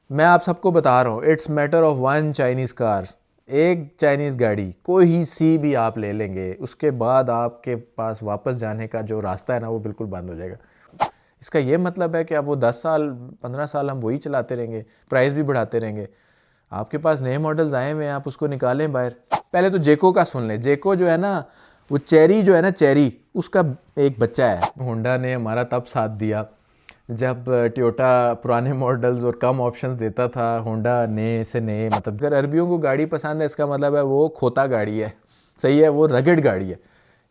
मैं आप सबको बता रहा हूँ, it's matter of one Chinese car, एक चाइनीज़ गाड़ी कोई सी भी आप ले लेंगे, उसके बाद आपके पास वापस जाने का जो रास्ता है ना वो बिल्कुल बंद हो जाएगा। इसका ये मतलब है कि अब वो 10 साल 15 साल हम वही चलाते रहेंगे, प्राइस भी बढ़ाते रहेंगे। आपके पास नए मॉडल्स आए हुए हैं, आप उसको निकालें बाहर। पहले तो जेको का सुन लें। जेको जो है ना, वो चेरी जो है ना, चेरी उसका एक बच्चा है। होंडा ने हमारा तब साथ दिया जब टोयोटा पुराने मॉडल्स और कम ऑप्शंस देता था। होंडा नए से नए, मतलब अगर अरबियों को गाड़ी पसंद है इसका मतलब है वो खोता गाड़ी है, सही है, वो रगड़ गाड़ी है।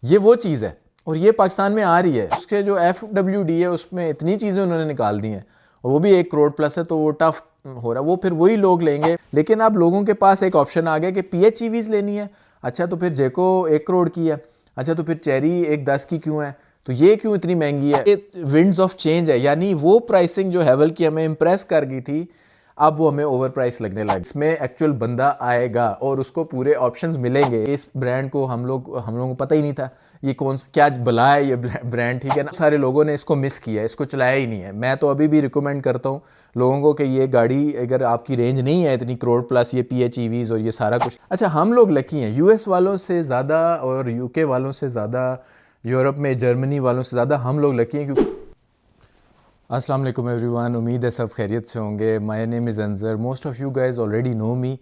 ये वो चीज़ है और ये पाकिस्तान में आ रही है। उसके जो FWD है उसमें इतनी चीज़ें उन्होंने निकाल दी हैं और वो भी 1 करोड़ प्लस है, तो वो टफ हो रहा है। वो फिर वही लोग लेंगे। लेकिन अब लोगों के पास एक ऑप्शन आ गया कि PHEVs लेनी है। अच्छा तो फिर जेको 1 करोड़ की है, अच्छा तो फिर चेरी 1 10 की क्यों है, तो ये क्यों इतनी महंगी है। ये विंड्स ऑफ चेंज है, यानी वो प्राइसिंग जो हैवल की हमें इम्प्रेस कर गई थी, अब वो हमें ओवर प्राइस लगने लगी। इसमें एक्चुअल बंदा आएगा और उसको पूरे ऑप्शंस मिलेंगे। इस ब्रांड को हम लोगों को पता ही नहीं था ये कौन क्या भला है ये ब्रांड, ठीक है ना। सारे लोगों ने इसको मिस किया, इसको चलाया ही नहीं है। मैं तो अभी भी रिकमेंड करता हूँ लोगों को कि ये गाड़ी, अगर आपकी रेंज नहीं है इतनी करोड़ प्लस, ये PHEVs और ये सारा कुछ। अच्छा हम लोग लकी हैं, US वालों से ज़्यादा और UK वालों से ज़्यादा, यूरोप में जर्मनी वालों से ज़्यादा हम लोग लकी हैं। क्योंकि अस्सलाम वालेकुम एवरीवन, उम्मीद है सब खैरियत से होंगे। My name is Anzar, most of you guys already know me.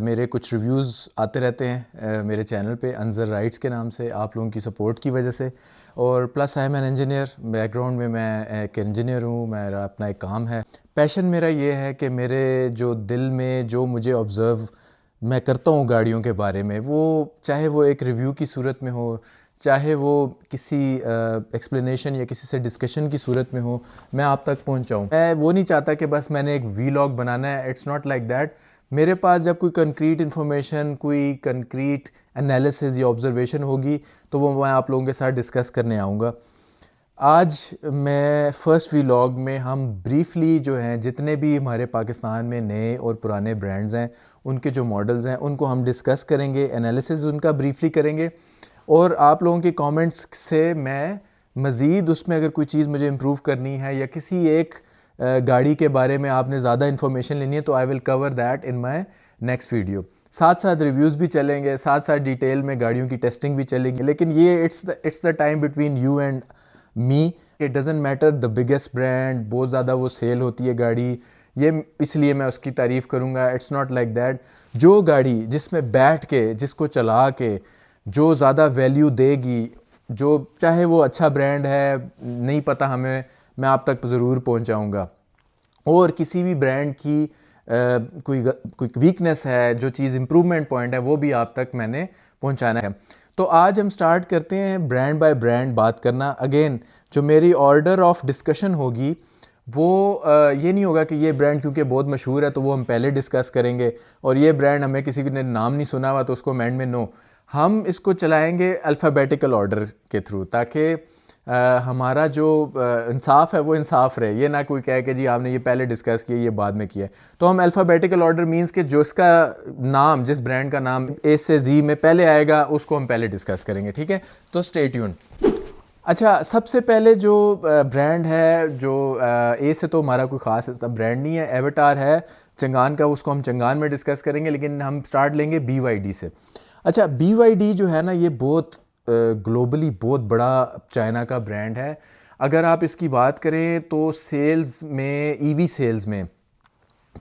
मेरे कुछ रिव्यूज़ आते रहते हैं मेरे चैनल पे अंज़र राइड्स के नाम से, आप लोगों की सपोर्ट की वजह से। और plus I am an engineer, background में मैं एक इंजीनियर हूँ, मेरा अपना एक काम है। पैशन मेरा ये है कि मेरे जो दिल में जो मुझे ऑब्ज़र्व मैं करता हूँ गाड़ियों के बारे में, वो चाहे वो एक रिव्यू की सूरत में हो, चाहे वो किसी एक्सप्लेनेशन या किसी से डिस्कशन की सूरत में हो, मैं आप तक पहुँचाऊँ। मैं वो नहीं चाहता कि बस मैंने एक वीलॉग बनाना है, इट्स नॉट लाइक दैट। मेरे पास जब कोई कंक्रीट इन्फॉर्मेशन, कोई कंक्रीट एनालिसिस या ऑब्जर्वेशन होगी तो वो मैं आप लोगों के साथ डिस्कस करने आऊँगा। आज मैं फर्स्ट व्लॉग में हम ब्रीफली जो हैं जितने भी हमारे पाकिस्तान में नए और पुराने ब्रांड्स हैं, उनके जो मॉडल्स हैं उनको हम डिस्कस करेंगे, एनालिसिस उनका ब्रीफली करेंगे। और आप लोगों के कमेंट्स से मैं मज़ीद उसमें अगर कोई चीज़ मुझे इम्प्रूव करनी है या किसी एक गाड़ी के बारे में आपने ज़्यादा इन्फॉर्मेशन लेनी है, तो I will cover that in my next video. साथ साथ रिव्यूज़ भी चलेंगे, साथ साथ डिटेल में गाड़ियों की टेस्टिंग भी चलेगी। लेकिन ये it's the time between you and me. It doesn't matter the biggest brand, बहुत ज़्यादा वो सेल होती है गाड़ी, ये इसलिए मैं उसकी तारीफ़ करूँगा। It's not like that. जो गाड़ी जिसमें बैठ के, जिसको चला के जो ज़्यादा वैल्यू देगी, जो चाहे वो अच्छा ब्रांड है नहीं पता हमें, मैं आप तक ज़रूर पहुँचाऊँगा। और किसी भी ब्रांड की कोई वीकनेस है, जो चीज़ इम्प्रूवमेंट पॉइंट है, वो भी आप तक मैंने पहुंचाना है। तो आज हम स्टार्ट करते हैं ब्रांड बाय ब्रांड बात करना। अगेन जो मेरी ऑर्डर ऑफ डिस्कशन होगी वो ये नहीं होगा कि ये ब्रांड क्योंकि बहुत मशहूर है तो वो हम पहले डिस्कस करेंगे और ये ब्रांड हमें किसी ने नाम नहीं सुना हुआ तो उसको एंड में नो। हम इसको चलाएंगे अल्फ़ाबेटिकल ऑर्डर के थ्रू, ताकि हमारा जो इंसाफ है वो इंसाफ रहे। ये ना कोई कहे कि जी आपने ये पहले डिस्कस किया ये बाद में किया है। तो हम अल्फ़ाबेटिकल ऑर्डर मींस कि जो इसका नाम, जिस ब्रांड का नाम A से Z में पहले आएगा उसको हम पहले डिस्कस करेंगे, ठीक है। तो स्टे ट्यून। अच्छा सबसे पहले जो ब्रांड है, जो A से तो हमारा कोई ख़ास इसका ब्रांड नहीं है, एवेटार है चंगान का, उसको हम चंगान में डिस्कस करेंगे। लेकिन हम स्टार्ट लेंगे BYD से। अच्छा BYD जो है ना, ये बहुत ग्लोबली बहुत बड़ा चाइना का ब्रांड है। अगर आप इसकी बात करें तो सेल्स में, EV सेल्स में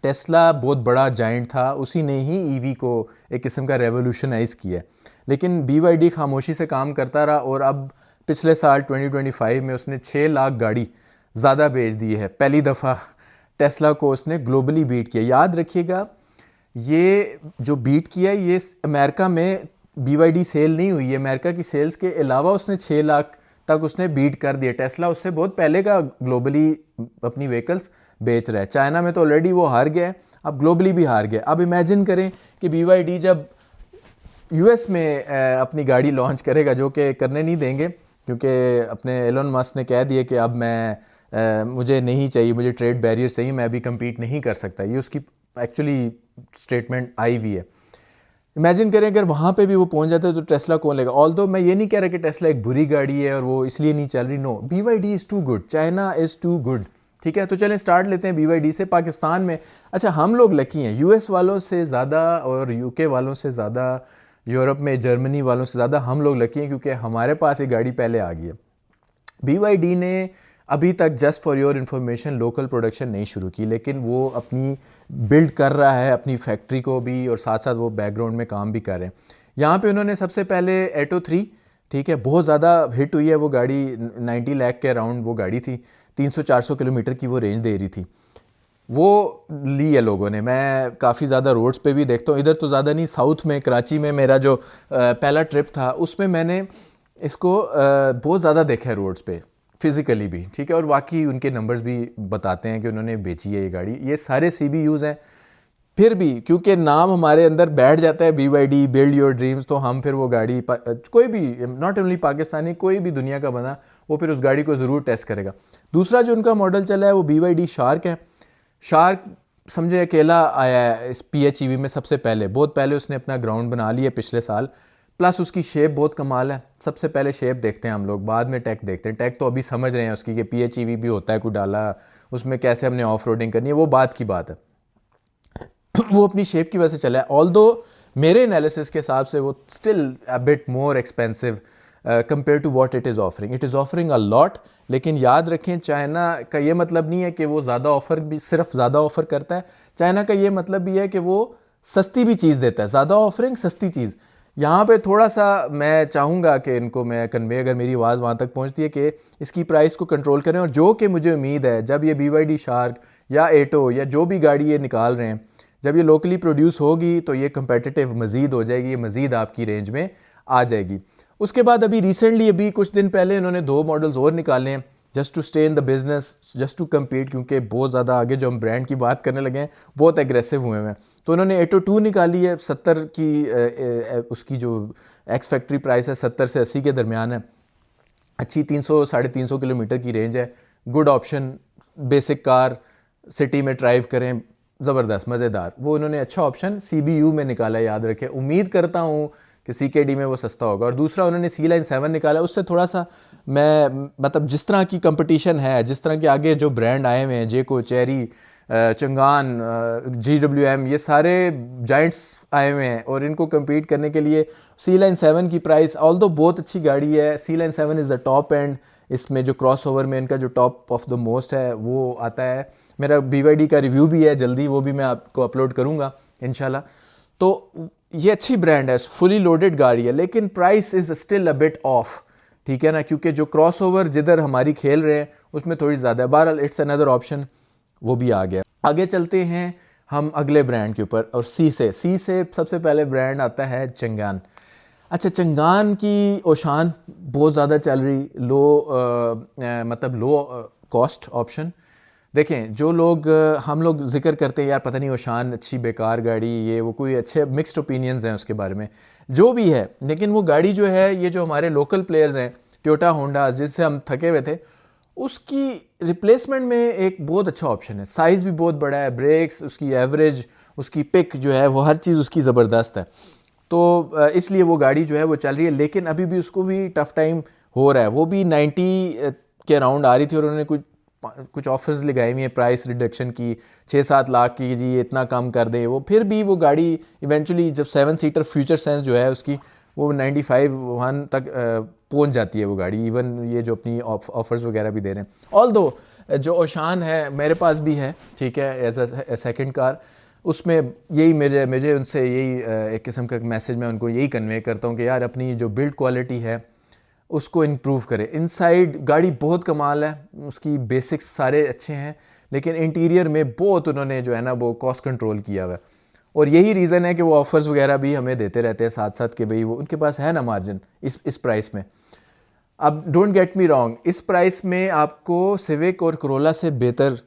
टेस्ला बहुत बड़ा जाइंट था, उसी ने ही EV को एक किस्म का रेवोल्यूशनाइज़ किया। लेकिन BYD खामोशी से काम करता रहा और अब पिछले साल 2025 में उसने 6 लाख गाड़ी ज़्यादा बेच दी है। पहली दफ़ा टेस्ला को उसने ग्लोबली बीट किया। याद रखिएगा, ये जो बीट किया है ये अमेरिका में BYD सेल नहीं हुई है, अमेरिका की सेल्स के अलावा उसने 6 लाख तक उसने बीट कर दिया। टेस्ला उससे बहुत पहले का ग्लोबली अपनी व्हीकल्स बेच रहा है। चाइना में तो ऑलरेडी वो हार गया है, अब ग्लोबली भी हार गया। अब इमेजिन करें कि BYD जब US में अपनी गाड़ी लॉन्च करेगा, जो कि करने नहीं देंगे क्योंकि अपने एलन मस्क ने कह दिया कि अब मुझे नहीं चाहिए, मुझे ट्रेड बैरियर चाहिए, मैं अभी कम्पीट नहीं कर सकता। ये उसकी एक्चुअली स्टेटमेंट आई हुई है। इमेजिन करें अगर वहाँ पे भी वो पहुँच जाते तो टेस्ला कौन लेगा। ऑल्दो मैं ये नहीं कह रहा कि टेस्ला एक बुरी गाड़ी है और वो इसलिए नहीं चल रही, no, BYD is too good, China is too good ठीक है, तो चलें स्टार्ट लेते हैं BYD से। पाकिस्तान में अच्छा हम लोग लकी हैं, US वालों से ज़्यादा और UK वालों से ज़्यादा, यूरोप में जर्मनी वालों से ज़्यादा हम लोग लकी हैं क्योंकि हमारे पास ये गाड़ी पहले आ गई है। BYD ने अभी तक, just for your information, local production नहीं शुरू की, लेकिन वो अपनी बिल्ड कर रहा है अपनी फैक्ट्री को भी, और साथ साथ वो बैकग्राउंड में काम भी कर रहे हैं। यहाँ पे उन्होंने सबसे पहले एटो 3, ठीक है, बहुत ज़्यादा हिट हुई है वो गाड़ी, 90 लाख के अराउंड वो गाड़ी थी, 300-400 किलोमीटर की वो रेंज दे रही थी। वो ली है लोगों ने, मैं काफ़ी ज़्यादा रोड्स पे भी देखता हूँ, इधर तो ज़्यादा नहीं, साउथ में कराची में मेरा जो पहला ट्रिप था उसमें मैंने इसको बहुत ज़्यादा देखा है रोड्स पे, फिज़िकली भी, ठीक है, और वाकई उनके नंबर्स भी बताते हैं कि उन्होंने बेची है ये गाड़ी। ये सारे CBUs हैं, फिर भी क्योंकि नाम हमारे अंदर बैठ जाता है BYD, बिल्ड योर ड्रीम्स, तो हम फिर वो गाड़ी कोई भी, नॉट ओनली पाकिस्तानी, कोई भी दुनिया का बंदा वो फिर उस गाड़ी को ज़रूर टेस्ट करेगा। दूसरा जो उनका मॉडल चला है वो BYD शार्क है। शार्क समझे अकेला आया है इस PHEV में सबसे पहले, बहुत पहले उसने अपना ग्राउंड बना लिया पिछले साल, प्लस उसकी शेप बहुत कमाल है। सबसे पहले शेप देखते हैं हम लोग, बाद में टेक देखते हैं। टेक तो अभी समझ रहे हैं उसकी कि PHEV भी होता है, कोई डाला उसमें, कैसे हमने ऑफ रोडिंग करनी है, वो बात की बात है। वो अपनी शेप की वजह से चला है, ऑल्दो मेरे एनालिसिस के हिसाब से वो still a bit more expensive compare to what it is offering. It is offering a lot, लेकिन याद रखें चाइना का ये मतलब नहीं है कि वो ज़्यादा ऑफर भी सिर्फ ज़्यादा ऑफर करता है। चाइना का ये मतलब भी है कि वो सस्ती भी चीज़ देता है, ज़्यादा ऑफरिंग सस्ती चीज़। यहाँ पे थोड़ा सा मैं चाहूँगा कि इनको मैं कन्वे, अगर मेरी आवाज़ वहाँ तक पहुँचती है, कि इसकी प्राइस को कंट्रोल करें, और जो कि मुझे उम्मीद है जब ये BYD शार्क या एटो या जो भी गाड़ी ये निकाल रहे हैं, जब ये लोकली प्रोड्यूस होगी तो ये कंपेटिटिव मज़ीद हो जाएगी, ये मज़ीद आपकी रेंज में आ जाएगी। उसके बाद अभी रिसेंटली, अभी कुछ दिन पहले इन्होंने 2 मॉडल्स और निकाले हैं, just to stay in the business, just to compete, क्योंकि बहुत ज़्यादा आगे जो हम ब्रांड की बात करने लगे हैं बहुत एग्रेसिव हुए हैं। तो उन्होंने एटो 2 निकाली है, 70 की उसकी जो एक्स फैक्ट्री प्राइस है 70 से 80 के दरमियान है, अच्छी 300-350 किलोमीटर की रेंज है, good option, basic car, city में ड्राइव करें, ज़बरदस्त मज़ेदार, वो उन्होंने अच्छा ऑप्शन CBU में निकाला है। याद रखें, उम्मीद करता हूँ कि CKD में वो सस्ता होगा। और दूसरा उन्होंने C-Line 7 निकाला, उससे थोड़ा सा मैं मतलब जिस तरह की कंपटीशन है, जिस तरह के आगे जो ब्रांड आए हुए हैं, जेको, चेरी, चंगान, GWM, ये सारे जाइंट्स आए हुए हैं, और इनको कम्पीट करने के लिए C-Line 7 की प्राइस, ऑल्दो बहुत अच्छी गाड़ी है, C-Line 7 is the top and, इसमें जो क्रॉसओवर में इनका जो टॉप ऑफ द मोस्ट है वो आता है। मेरा BYD का रिव्यू भी है, जल्दी वो भी मैं आपको अपलोड करूँगा इंशाल्लाह। तो ये अच्छी ब्रांड है, फुली लोडेड गाड़ी है, लेकिन price is still a bit of, ठीक है ना, क्योंकि जो क्रॉसओवर जिधर हमारी खेल रहे हैं उसमें थोड़ी ज़्यादा है। बहरहाल इट्स अनदर ऑप्शन, वो भी आ गया। आगे चलते हैं हम अगले ब्रांड के ऊपर, और सी से सबसे पहले ब्रांड आता है चंगान। अच्छा, चंगान की ओशान बहुत ज़्यादा चल रही, मतलब लो कॉस्ट ऑप्शन। देखें, जो लोग हम लोग जिक्र करते हैं यार पता नहीं ओशान अच्छी बेकार गाड़ी, ये वो, कोई अच्छे मिक्स्ड ओपिनियंस हैं उसके बारे में, जो भी है, लेकिन वो गाड़ी जो है, ये जो हमारे लोकल प्लेयर्स हैं, टोयोटा होंडा, जिससे हम थके हुए थे, उसकी रिप्लेसमेंट में एक बहुत अच्छा ऑप्शन है। साइज़ भी बहुत बड़ा है, ब्रेक्स, उसकी एवरेज, उसकी पिक जो है वो हर चीज़ उसकी ज़बरदस्त है। तो इसलिए वो गाड़ी जो है वो चल रही है, लेकिन अभी भी उसको भी टफ़ टाइम हो रहा है। वो भी 90 के अराउंड आ रही थी, और उन्होंने कुछ ऑफर्स लगाई हुई हैं प्राइस रिडक्शन की, 6-7 लाख की, जी इतना कम कर दें। वो फिर भी वो गाड़ी इवेंचुअली जब 7 सीटर फ्यूचर सेंस जो है उसकी, वो 95-1 तक पहुंच जाती है वो गाड़ी। इवन ये जो अपनी ऑफर्स वगैरह भी दे रहे हैं। ऑल्दो जो ओशान है मेरे पास भी है, ठीक है, एज अ सेकेंड कार, उसमें यही मुझे उनसे यही एक किस्म का मैसेज मैं उनको यही कन्वे करता हूँ कि यार अपनी जो बिल्ड क्वालिटी है उसको इम्प्रूव करें। इनसाइड गाड़ी बहुत कमाल है, उसकी बेसिक्स सारे अच्छे हैं, लेकिन इंटीरियर में बहुत उन्होंने जो है ना वो कॉस्ट कंट्रोल किया हुआ है, और यही रीज़न है कि वो ऑफ़र्स वगैरह भी हमें देते रहते हैं साथ साथ, कि भाई वो उनके पास है ना मार्जिन इस प्राइस में। अब डोंट गेट मी रॉन्ग, इस प्राइस में आपको सिविक और करोला से बेहतर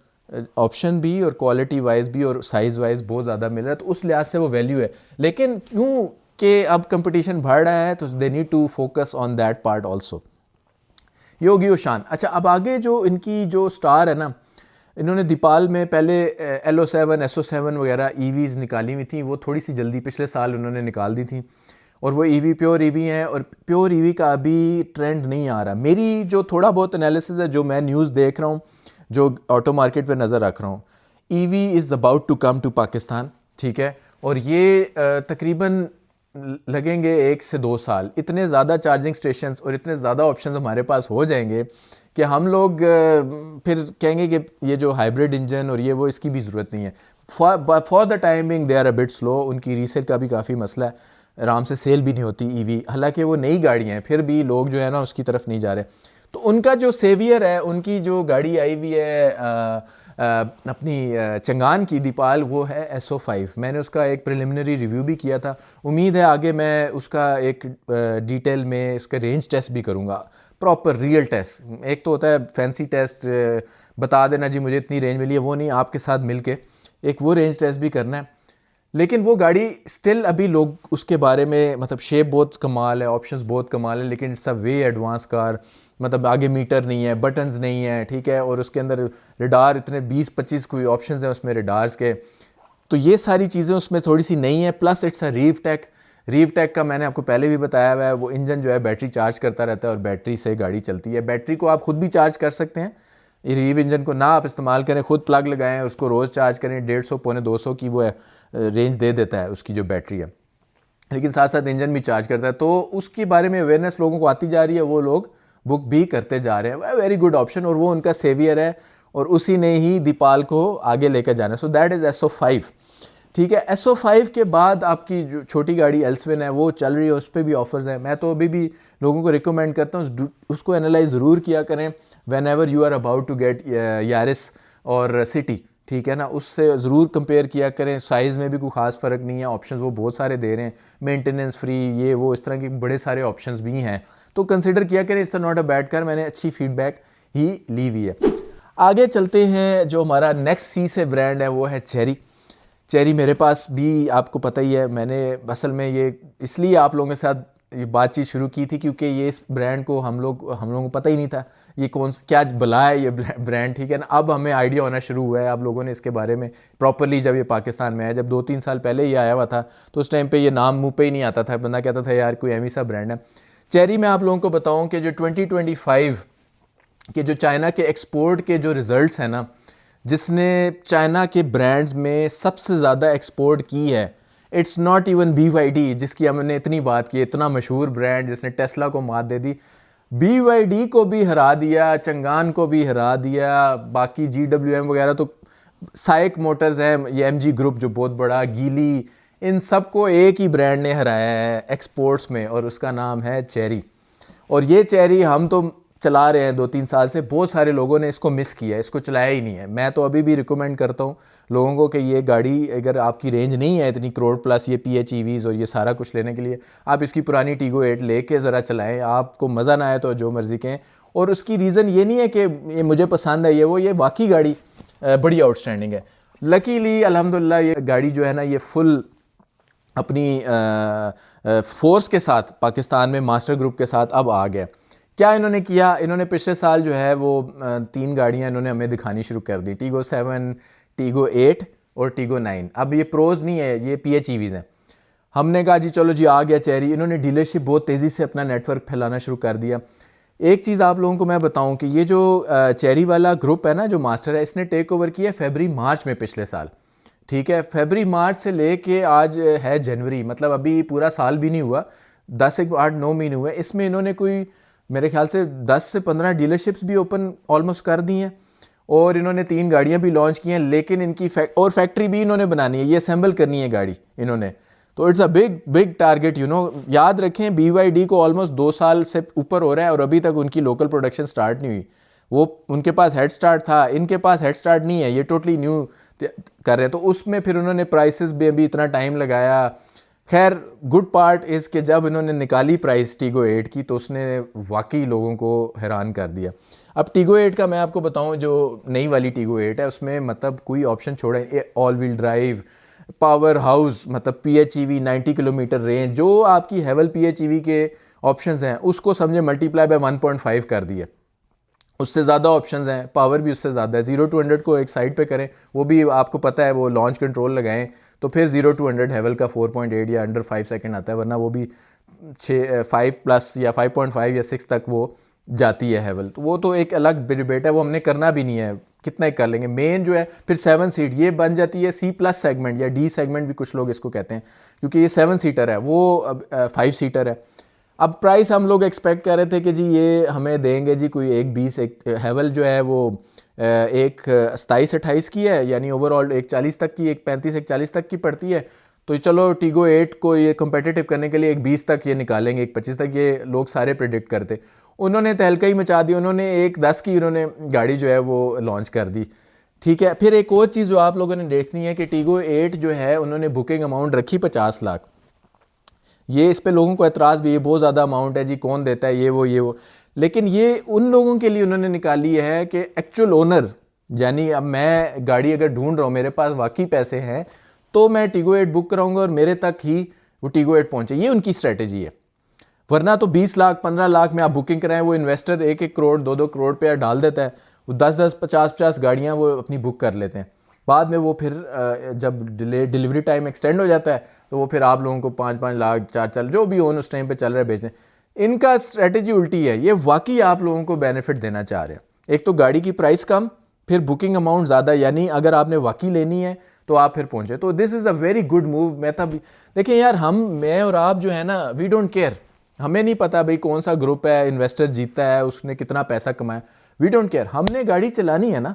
ऑप्शन भी, और क्वालिटी वाइज भी, और साइज़ वाइज बहुत ज़्यादा मिल रहा है, तो उस लिहाज से वो वैल्यू है। लेकिन क्यों कि अब कंपटीशन बढ़ रहा है, तो they need to focus on that part also. ये होगी ओशान। अच्छा, अब आगे जो इनकी जो स्टार है ना, इन्होंने दीपाल में पहले LO7, SO7 वगैरह EVs निकाली हुई थी, वो थोड़ी सी जल्दी पिछले साल उन्होंने निकाल दी थी, और वो EV प्योर EV हैं, और प्योर EV का अभी ट्रेंड नहीं आ रहा। मेरी जो थोड़ा बहुत एनालिसिस है, जो मैं न्यूज़ देख रहा हूँ, जो ऑटो मार्केट पे नज़र रख रहा हूँ, EV is about to come to Pakistan, ठीक है। और ये तकरीबन लगेंगे 1 से 2 साल, इतने ज़्यादा चार्जिंग स्टेशंस और इतने ज़्यादा ऑप्शंस हमारे पास हो जाएंगे कि हम लोग फिर कहेंगे कि ये जो हाइब्रिड इंजन और ये वो, इसकी भी ज़रूरत नहीं है। For the timing they are a bit slow. उनकी रीसेल का भी काफ़ी मसला है, आराम से सेल भी नहीं होती ईवी, हालांकि वो नई गाड़ियाँ हैं, फिर भी लोग जो है ना उसकी तरफ नहीं जा रहे। तो उनका जो सेवियर है, उनकी जो गाड़ी आई हुई है अपनी चंगान की दीपाल, वो है SO5। मैंने उसका एक प्रिलिमिनरी रिव्यू भी किया था। उम्मीद है आगे मैं उसका एक डिटेल में उसका रेंज टेस्ट भी करूँगा, प्रॉपर रियल टेस्ट। एक तो होता है फैंसी टेस्ट, बता देना जी मुझे इतनी रेंज मिली है, वो नहीं, आपके साथ मिलके एक वो रेंज टेस्ट भी करना है। लेकिन वो गाड़ी स्टिल अभी लोग उसके बारे में, मतलब शेप बहुत कमाल है, ऑप्शंस बहुत कमाल है, लेकिन it's a way advance car. मतलब आगे मीटर नहीं है, बटन्स नहीं है, ठीक है, और उसके अंदर रडार इतने 20-25 कोई ऑप्शंस हैं उसमें रडार्स के। तो ये सारी चीज़ें उसमें थोड़ी सी नहीं है। Plus it's a review take का मैंने आपको पहले भी बताया हुआ है, वो इंजन जो है बैटरी चार्ज करता रहता है और बैटरी से गाड़ी चलती है। बैटरी को आप खुद भी चार्ज कर सकते हैं, रीव इंजन को ना आप इस्तेमाल करें, खुद प्लग लगाएं, उसको रोज़ चार्ज करें, 150-200 की वो है रेंज दे देता है उसकी जो बैटरी है, लेकिन साथ साथ इंजन भी चार्ज करता है। तो उसके बारे में अवेयरनेस लोगों को आती जा रही है, वो लोग बुक भी करते जा रहे हैं। वेरी गुड ऑप्शन, और वो उनका सेवियर है और उसी ने ही दीपाल को आगे लेकर जाना है। सो दैट इज़ SO5, ठीक है। SO5 के बाद आपकी जो छोटी गाड़ी एल्सविन है वो चल रही है, उस पर भी ऑफर्स हैं। मैं तो अभी भी लोगों को रिकमेंड करता हूँ उसको एनालाइज ज़रूर किया करें whenever you are about to get Yaris और सिटी, ठीक है ना, उससे ज़रूर कंपेयर किया करें। साइज़ में भी कोई ख़ास फ़र्क नहीं है, ऑप्शंस वो बहुत सारे दे रहे हैं, मेंटेनेंस फ्री, ये वो, इस तरह के बड़े सारे ऑप्शंस भी हैं, तो कंसिडर किया करें। It's not a bad car, मैंने अच्छी फीडबैक ही ली हुई है। आगे चलते हैं, जो हमारा नेक्स्ट सी से ब्रांड है वो है चेरी मेरे पास भी आपको पता ही है। मैंने असल में ये इसलिए आप लोगों के साथ ये बातचीत शुरू की थी क्योंकि ये इस ब्रांड को हम लोगों को पता ही नहीं था ये क्या भला है ये ब्रांड, ठीक है ना। अब हमें आइडिया होना शुरू हुआ है, आप लोगों ने इसके बारे में प्रॉपरली, जब ये पाकिस्तान में आया, जब 2-3 साल पहले ये आया हुआ था तो उस टाइम पे ये नाम मुंह पे ही नहीं आता था, बंदा कहता था यार कोई एमी सा ब्रांड है। चेरी में आप लोगों को बताऊं कि जो 2025 के जो चाइना के एक्सपोर्ट के जो रिजल्ट्स हैं ना, जिसने चाइना के ब्रांड्स में सबसे ज़्यादा एक्सपोर्ट की है, इट्स नॉट इवन BYD, जिसकी हमने इतनी बात की, इतना मशहूर ब्रांड जिसने टेस्ला को मात दे दी। BYD को भी हरा दिया, चंगान को भी हरा दिया, बाकी GWM वगैरह, तो साइक मोटर्स है, ये MG ग्रुप जो बहुत बड़ा, गीली, इन सबको एक ही ब्रांड ने हराया है एक्सपोर्ट्स में, और उसका नाम है चेरी। और ये चेरी हम तो चला रहे हैं 2-3 साल से, बहुत सारे लोगों ने इसको मिस किया है, इसको चलाया ही नहीं है। मैं तो अभी भी रिकमेंड करता हूँ लोगों को कि ये गाड़ी, अगर आपकी रेंज नहीं है इतनी करोड़ प्लस ये PHEVs और ये सारा कुछ लेने के लिए, आप इसकी पुरानी टीगो 8 लेके ज़रा चलाएं। आपको मज़ा ना आए तो जो मर्ज़ी कहें। और उसकी रीज़न ये नहीं है कि ये मुझे पसंद है ये वाकई गाड़ी बड़ी आउटस्टैंडिंग है। लकीली अल्हम्दुलिल्लाह ये गाड़ी जो है ना, ये फुल अपनी फोर्स के साथ पाकिस्तान में मास्टर ग्रुप के साथ अब आ गया। क्या इन्होंने किया, इन्होंने पिछले साल जो है वो 3 गाड़ियाँ इन्होंने हमें दिखानी शुरू कर दी, टीगो 7, टीगो 8 और टीगो 9। अब ये प्रोज नहीं है, ये PHEVs हैं। हमने कहा जी चलो जी आ गया चेरी। इन्होंने डीलरशिप बहुत तेज़ी से अपना नेटवर्क फैलाना शुरू कर दिया। एक चीज़ आप लोगों को मैं बताऊं कि ये जो चेरी वाला ग्रुप है ना, जो मास्टर है, इसने टेक ओवर किया फरवरी-मार्च में पिछले साल, ठीक है। फरवरी-मार्च से लेके आज है जनवरी, मतलब अभी पूरा साल भी नहीं हुआ, 10-8-9 महीने हुए। इसमें इन्होंने कोई मेरे ख्याल से 10 से 15 डीलरशिप्स भी ओपन ऑलमोस्ट कर दी हैं, और इन्होंने 3 गाड़ियां भी लॉन्च की हैं। लेकिन इनकी फैक्ट्री भी इन्होंने बनानी है, ये असेंबल करनी है गाड़ी इन्होंने। तो इट्स अ बिग टारगेट, याद रखें BYD को ऑलमोस्ट 2 साल से ऊपर हो रहा है और अभी तक उनकी लोकल प्रोडक्शन स्टार्ट नहीं हुई। वो उनके पास हेड स्टार्ट था, इनके पास हेड स्टार्ट नहीं है, ये टोटली न्यू कर रहे हैं। तो उसमें फिर उन्होंने प्राइसेस भी अभी इतना टाइम लगाया। खैर गुड पार्ट इज़ कि जब इन्होंने निकाली प्राइस टीगो 8 की तो उसने वाकई लोगों को हैरान कर दिया। अब टीगो 8 का मैं आपको बताऊं, जो नई वाली टीगो 8 है उसमें मतलब कोई ऑप्शन छोड़े, all wheel drive, power house, मतलब PHEV 90 किलोमीटर रेंज, जो आपकी हेवल PHEV के ऑप्शंस हैं उसको समझे मल्टीप्लाई बाय 1.5 कर दिया। उससे ज़्यादा ऑप्शंस हैं, पावर भी उससे ज़्यादा है। 0-100 को एक साइड पे करें, वो भी आपको पता है, वो लॉन्च कंट्रोल लगाएं तो फिर 0-100 हेवल का 4.8 या अंडर 5 सेकंड आता है, वरना वो भी 5 प्लस या 5.5 या 6 तक वो जाती है हैवल, तो वो तो एक अलग डिबेट है, वो हमने करना भी नहीं है, कितना ही कर लेंगे। मेन जो है फिर 7 सीट ये बन जाती है सी प्लस सेगमेंट या डी सेगमेंट भी कुछ लोग इसको कहते हैं, क्योंकि ये 7 सीटर है, वो 5 सीटर है। अब प्राइस हम लोग एक्सपेक्ट कर रहे थे कि जी ये हमें देंगे जी कोई एक 20, एक हैवल जो है वो एक 27-28 की है, यानी ओवरऑल एक 40 तक की, एक 35 एक 40 तक की पड़ती है। तो चलो टीगो 8 को ये competitive करने के लिए एक 20 तक ये निकालेंगे, एक 25 तक, ये लोग सारे प्रिडिक्ट करते। उन्होंने तहलका ही मचा दी, उन्होंने एक 10 की उन्होंने गाड़ी जो है वो लॉन्च कर दी। ठीक है, फिर एक और चीज़ जो आप लोगों ने देखनी है कि टीगो 8 जो है उन्होंने बुकिंग अमाउंट रखी 50 लाख। ये इस पे लोगों को एतराज़ भी, ये बहुत ज़्यादा अमाउंट है जी, कौन देता है, ये वो। लेकिन ये उन लोगों के लिए उन्होंने निकाली है कि एक्चुअल ओनर, यानी अब मैं गाड़ी अगर ढूंढ रहा हूँ, मेरे पास वाकई पैसे हैं, तो मैं टीगो 8 बुक कराऊंगा और मेरे तक ही वो टीगो 8 पहुंचे। ये उनकी स्ट्रेटेजी है। वरना तो 20 लाख 15 लाख में आप बुकिंग कराएं, वो इन्वेस्टर 1-1 करोड़ 2-2 करोड़ पे डाल देता है, वो 10-10 50-50 गाड़ियाँ वो अपनी बुक कर लेते हैं। बाद में वो फिर जब डिलीवरी टाइम एक्सटेंड हो जाता है तो वो फिर आप लोगों को 5-5 लाख 4 जो भी ओन उस टाइम पे चल रहा है बेचने। इनका स्ट्रेटेजी उल्टी है, ये वाकई आप लोगों को बेनिफिट देना चाह रहे हैं। एक तो गाड़ी की प्राइस कम, फिर बुकिंग अमाउंट ज़्यादा, यानी अगर आपने वाकई लेनी है तो आप फिर पहुंचे। तो this is a very good move. मैं तब देखिए यार, मैं और आप जो है ना, वी डोंट केयर, हमें नहीं पता भाई कौन सा ग्रुप है, इन्वेस्टर जीता है, उसने कितना पैसा कमाया, वी डोंट केयर। हमने गाड़ी चलानी है ना,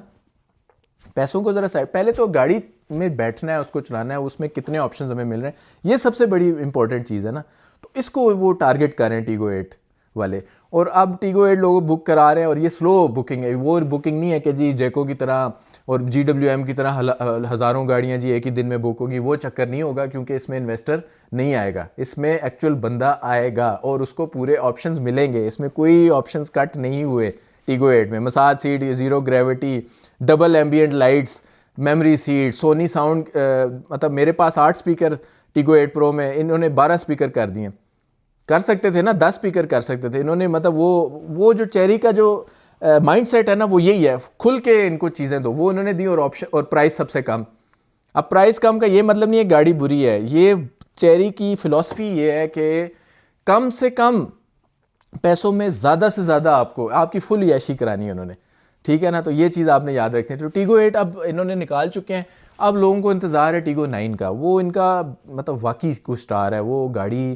पैसों को ज़रा साइड, पहले तो गाड़ी में बैठना है, उसको चलाना है, उसमें कितने ऑप्शंस हमें मिल रहे हैं, ये सबसे बड़ी इंपॉर्टेंट चीज़ है ना। तो इसको वो टारगेट कर रहे हैं टीगो 8 वाले। और अब टीगो 8 लोग बुक करा रहे हैं, और ये स्लो बुकिंग है, वो बुकिंग नहीं है कि जी जेको की तरह और GWM की तरह हज़ारों गाड़ियाँ जी एक ही दिन में बुक होगी, वो चक्कर नहीं होगा, क्योंकि इसमें इन्वेस्टर नहीं आएगा, इसमें एक्चुअल बंदा आएगा और उसको पूरे ऑप्शंस मिलेंगे। इसमें कोई ऑप्शंस कट नहीं हुए टीगो 8 में। Massage seat, zero gravity, double ambient lights, memory seat, Sony sound, मतलब मेरे पास 8 स्पीकर टीगो 8 प्रो में, इन्होंने 12 स्पीकर कर दिए। कर सकते थे ना 10 स्पीकर कर सकते थे इन्होंने, मतलब वो जो चेरी का जो माइंड सेट है ना, वो यही है, खुल के इनको चीज़ें दो, वो उन्होंने दी। और ऑप्शन और प्राइस सबसे कम। अब प्राइस कम का ये मतलब नहीं है गाड़ी बुरी है, ये चेरी की फिलॉसफी ये है कि कम से कम पैसों में ज़्यादा से ज़्यादा आपको आपकी फुल याशी करानी है उन्होंने। ठीक है ना, तो ये चीज़ आपने याद रखनी है। तो टीगो 8 अब इन्होंने निकाल चुके हैं, अब लोगों को इंतज़ार है टीगो 9 का। वो इनका मतलब वाकई कुछ स्टार है वो गाड़ी।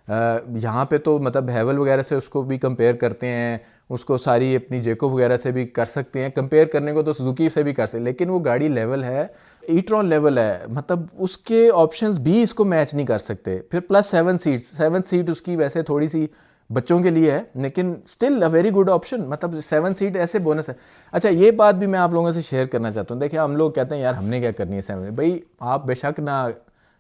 यहाँ पे तो मतलब हैवल वगैरह से उसको भी कंपेयर करते हैं, उसको सारी अपनी जेको वगैरह से भी कर सकते हैं, कंपेयर करने को तो सुजुकी से भी कर सकते, लेकिन वो गाड़ी लेवल है, ई-ट्रॉन लेवल है, मतलब उसके ऑप्शंस भी इसको मैच नहीं कर सकते। फिर प्लस 7 सीट उसकी वैसे थोड़ी सी बच्चों के लिए है, लेकिन still a very good option, मतलब 7 सीट ऐसे बोनस है। अच्छा, ये बात भी मैं आप लोगों से शेयर करना चाहता हूँ। देखिए, हम लोग कहते हैं यार हमने क्या करनी है 7, भाई आप बेशक ना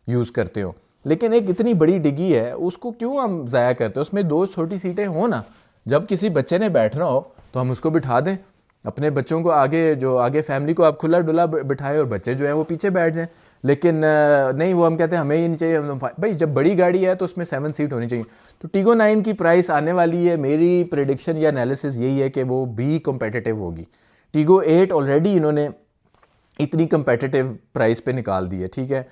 यूज़ करते हो, लेकिन एक इतनी बड़ी डिग्गी है, उसको क्यों हम ज़ाया करते हो? उसमें 2 छोटी सीटें हो ना, जब किसी बच्चे ने बैठना हो तो हम उसको बिठा दें, अपने बच्चों को आगे, जो आगे फैमिली को आप खुला डुला बिठाएं और बच्चे जो हैं वो पीछे बैठ जाएं। लेकिन नहीं, वो हम कहते हैं हमें ही नहीं चाहिए, हम भाई जब बड़ी गाड़ी है तो उसमें 7 सीट होनी चाहिए। तो टीगो 9 की प्राइस आने वाली है, मेरी प्रेडिक्शन या एनालिसिस यही है कि वो भी कम्पेटिटिव होगी। टीगो 8 ऑलरेडी इन्होंने इतनी कम्पेटिटिव प्राइस पे निकाल दी है, ठीक है।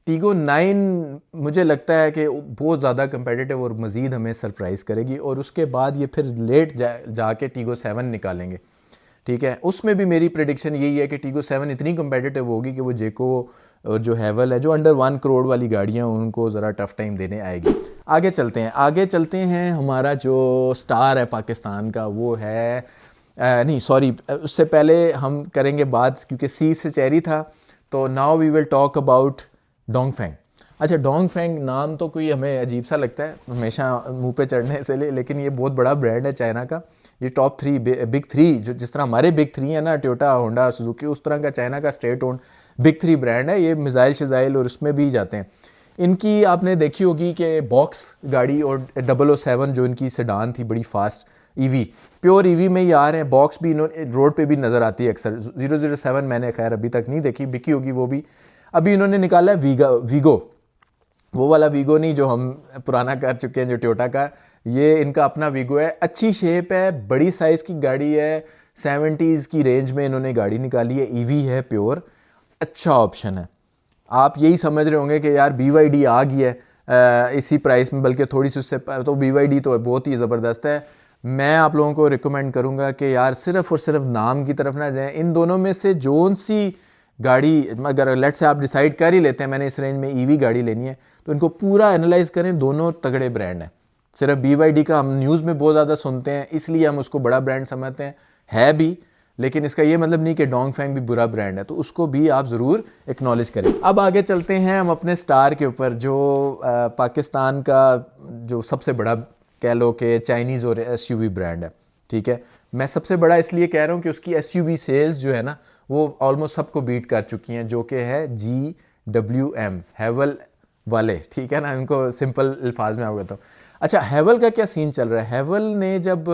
टीगो 9 मुझे लगता है कि बहुत ज़्यादा कम्पेटिटिव और मज़ीद हमें सरप्राइज़ करेगी, और उसके बाद ये फिर लेट जाके टीगो 7 निकालेंगे, ठीक है। उसमें भी मेरी प्रेडिक्शन यही है कि टीगो 7 इतनी कम्पेटिटिव होगी कि वो जेको जो हैवल है, जो अंडर 1 करोड़ वाली गाड़ियाँ, उनको ज़रा टफ टाइम देने आएगी। आगे चलते हैं हमारा जो स्टार है पाकिस्तान का, वो है नहीं सॉरी, उससे पहले हम करेंगे बात, क्योंकि सी से चेरी था, तो now we will talk about Dongfeng. अच्छा, डोंगफेंग नाम तो कोई हमें अजीब सा लगता है हमेशा मुंह पे चढ़ने से लेकिन ये बहुत बड़ा ब्रांड है चाइना का। ये टॉप 3 बिग 3, जो जिस तरह हमारे बिग 3 है ना, टोयोटा, होंडा, सुजुकी, उस तरह का चाइना का स्टेट ओन्ड बिग 3 ब्रांड है। ये मिसाइल शिजाइल और उसमें भी जाते हैं। इनकी आपने देखी होगी कि बॉक्स गाड़ी और 007 जो इनकी सेडान थी, बड़ी फास्ट ईवी, प्योर ईवी में ही आ रहे हैं। बॉक्स भी इन्होंने रोड पे भी नज़र आती है अक्सर। 007 मैंने खैर अभी तक नहीं देखी, बिकी होगी वो भी। अभी इन्होंने निकाला है वीगो, वो वाला वीगो नहीं जो हम पुराना कर चुके हैं, जो टोयोटा का, ये इनका अपना वीगो है। अच्छी शेप है, बड़ी साइज़ की गाड़ी है, 70s की रेंज में इन्होंने गाड़ी निकाली है, ईवी है प्योर, अच्छा ऑप्शन है। आप यही समझ रहे होंगे कि यार BYD आ गई है इसी प्राइस में, बल्कि थोड़ी सी उससे, तो BYD तो बहुत ही ज़बरदस्त है। मैं आप लोगों को रिकमेंड करूंगा कि यार सिर्फ और सिर्फ नाम की तरफ ना जाएं। इन दोनों में से जोन सी गाड़ी, अगर लेट से आप डिसाइड कर ही लेते हैं मैंने इस रेंज में ईवी गाड़ी लेनी है, तो इनको पूरा एनालाइज करें। दोनों तगड़े ब्रांड हैं। सिर्फ BYD का हम न्यूज़ में बहुत ज़्यादा सुनते हैं, इसलिए हम उसको बड़ा ब्रांड समझते हैं, है भी, लेकिन इसका ये मतलब नहीं कि डोंगफेंग भी बुरा ब्रांड है, तो उसको भी आप ज़रूर एक्नॉलेज करें। अब आगे चलते हैं हम अपने स्टार के ऊपर, जो पाकिस्तान का जो सबसे बड़ा कह लो कि चाइनीज़ और SUV ब्रांड है। ठीक है, मैं सबसे बड़ा इसलिए कह रहा हूँ कि उसकी SUV सेल्स जो है ना वो ऑलमोस्ट सबको बीट कर चुकी हैं, जो कि है GWM, हैवल वाले। ठीक है ना, इनको सिंपल अल्फाज में आपको बताऊँ। अच्छा, हैवल का क्या सीन चल रहा है? हैवल ने जब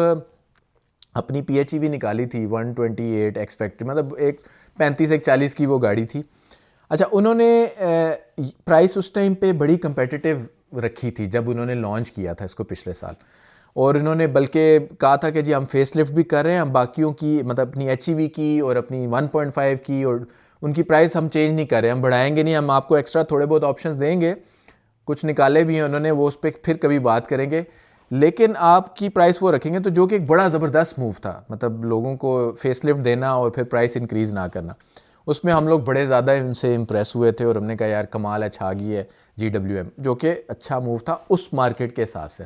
अपनी PHEV निकाली थी 128 एक्स फैक्ट्री, मतलब एक 35-40 की वो गाड़ी थी। अच्छा, उन्होंने प्राइस उस टाइम पे बड़ी कंपेटिटिव रखी थी जब उन्होंने लॉन्च किया था इसको पिछले साल, और इन्होंने बल्कि कहा था कि जी हम फेसलिफ्ट भी कर रहे हैं, हम बाकियों की मतलब अपनी HEV की और अपनी 1.5 की और उनकी प्राइस हम चेंज नहीं कर रहे, हम बढ़ाएंगे नहीं, हम आपको एक्स्ट्रा थोड़े बहुत ऑप्शंस देंगे। कुछ निकाले भी हैं उन्होंने, वो उस पर फिर कभी बात करेंगे, लेकिन आपकी प्राइस वो रखेंगे, तो जो कि एक बड़ा ज़बरदस्त मूव था, मतलब लोगों को फेसलिफ्ट देना और फिर प्राइस इंक्रीज़ ना करना। उसमें हम लोग बड़े ज़्यादा उनसे इम्प्रेस हुए थे और हमने कहा यार कमाल है, छा गई है GWM, जो कि अच्छा मूव था उस मार्केट के हिसाब से।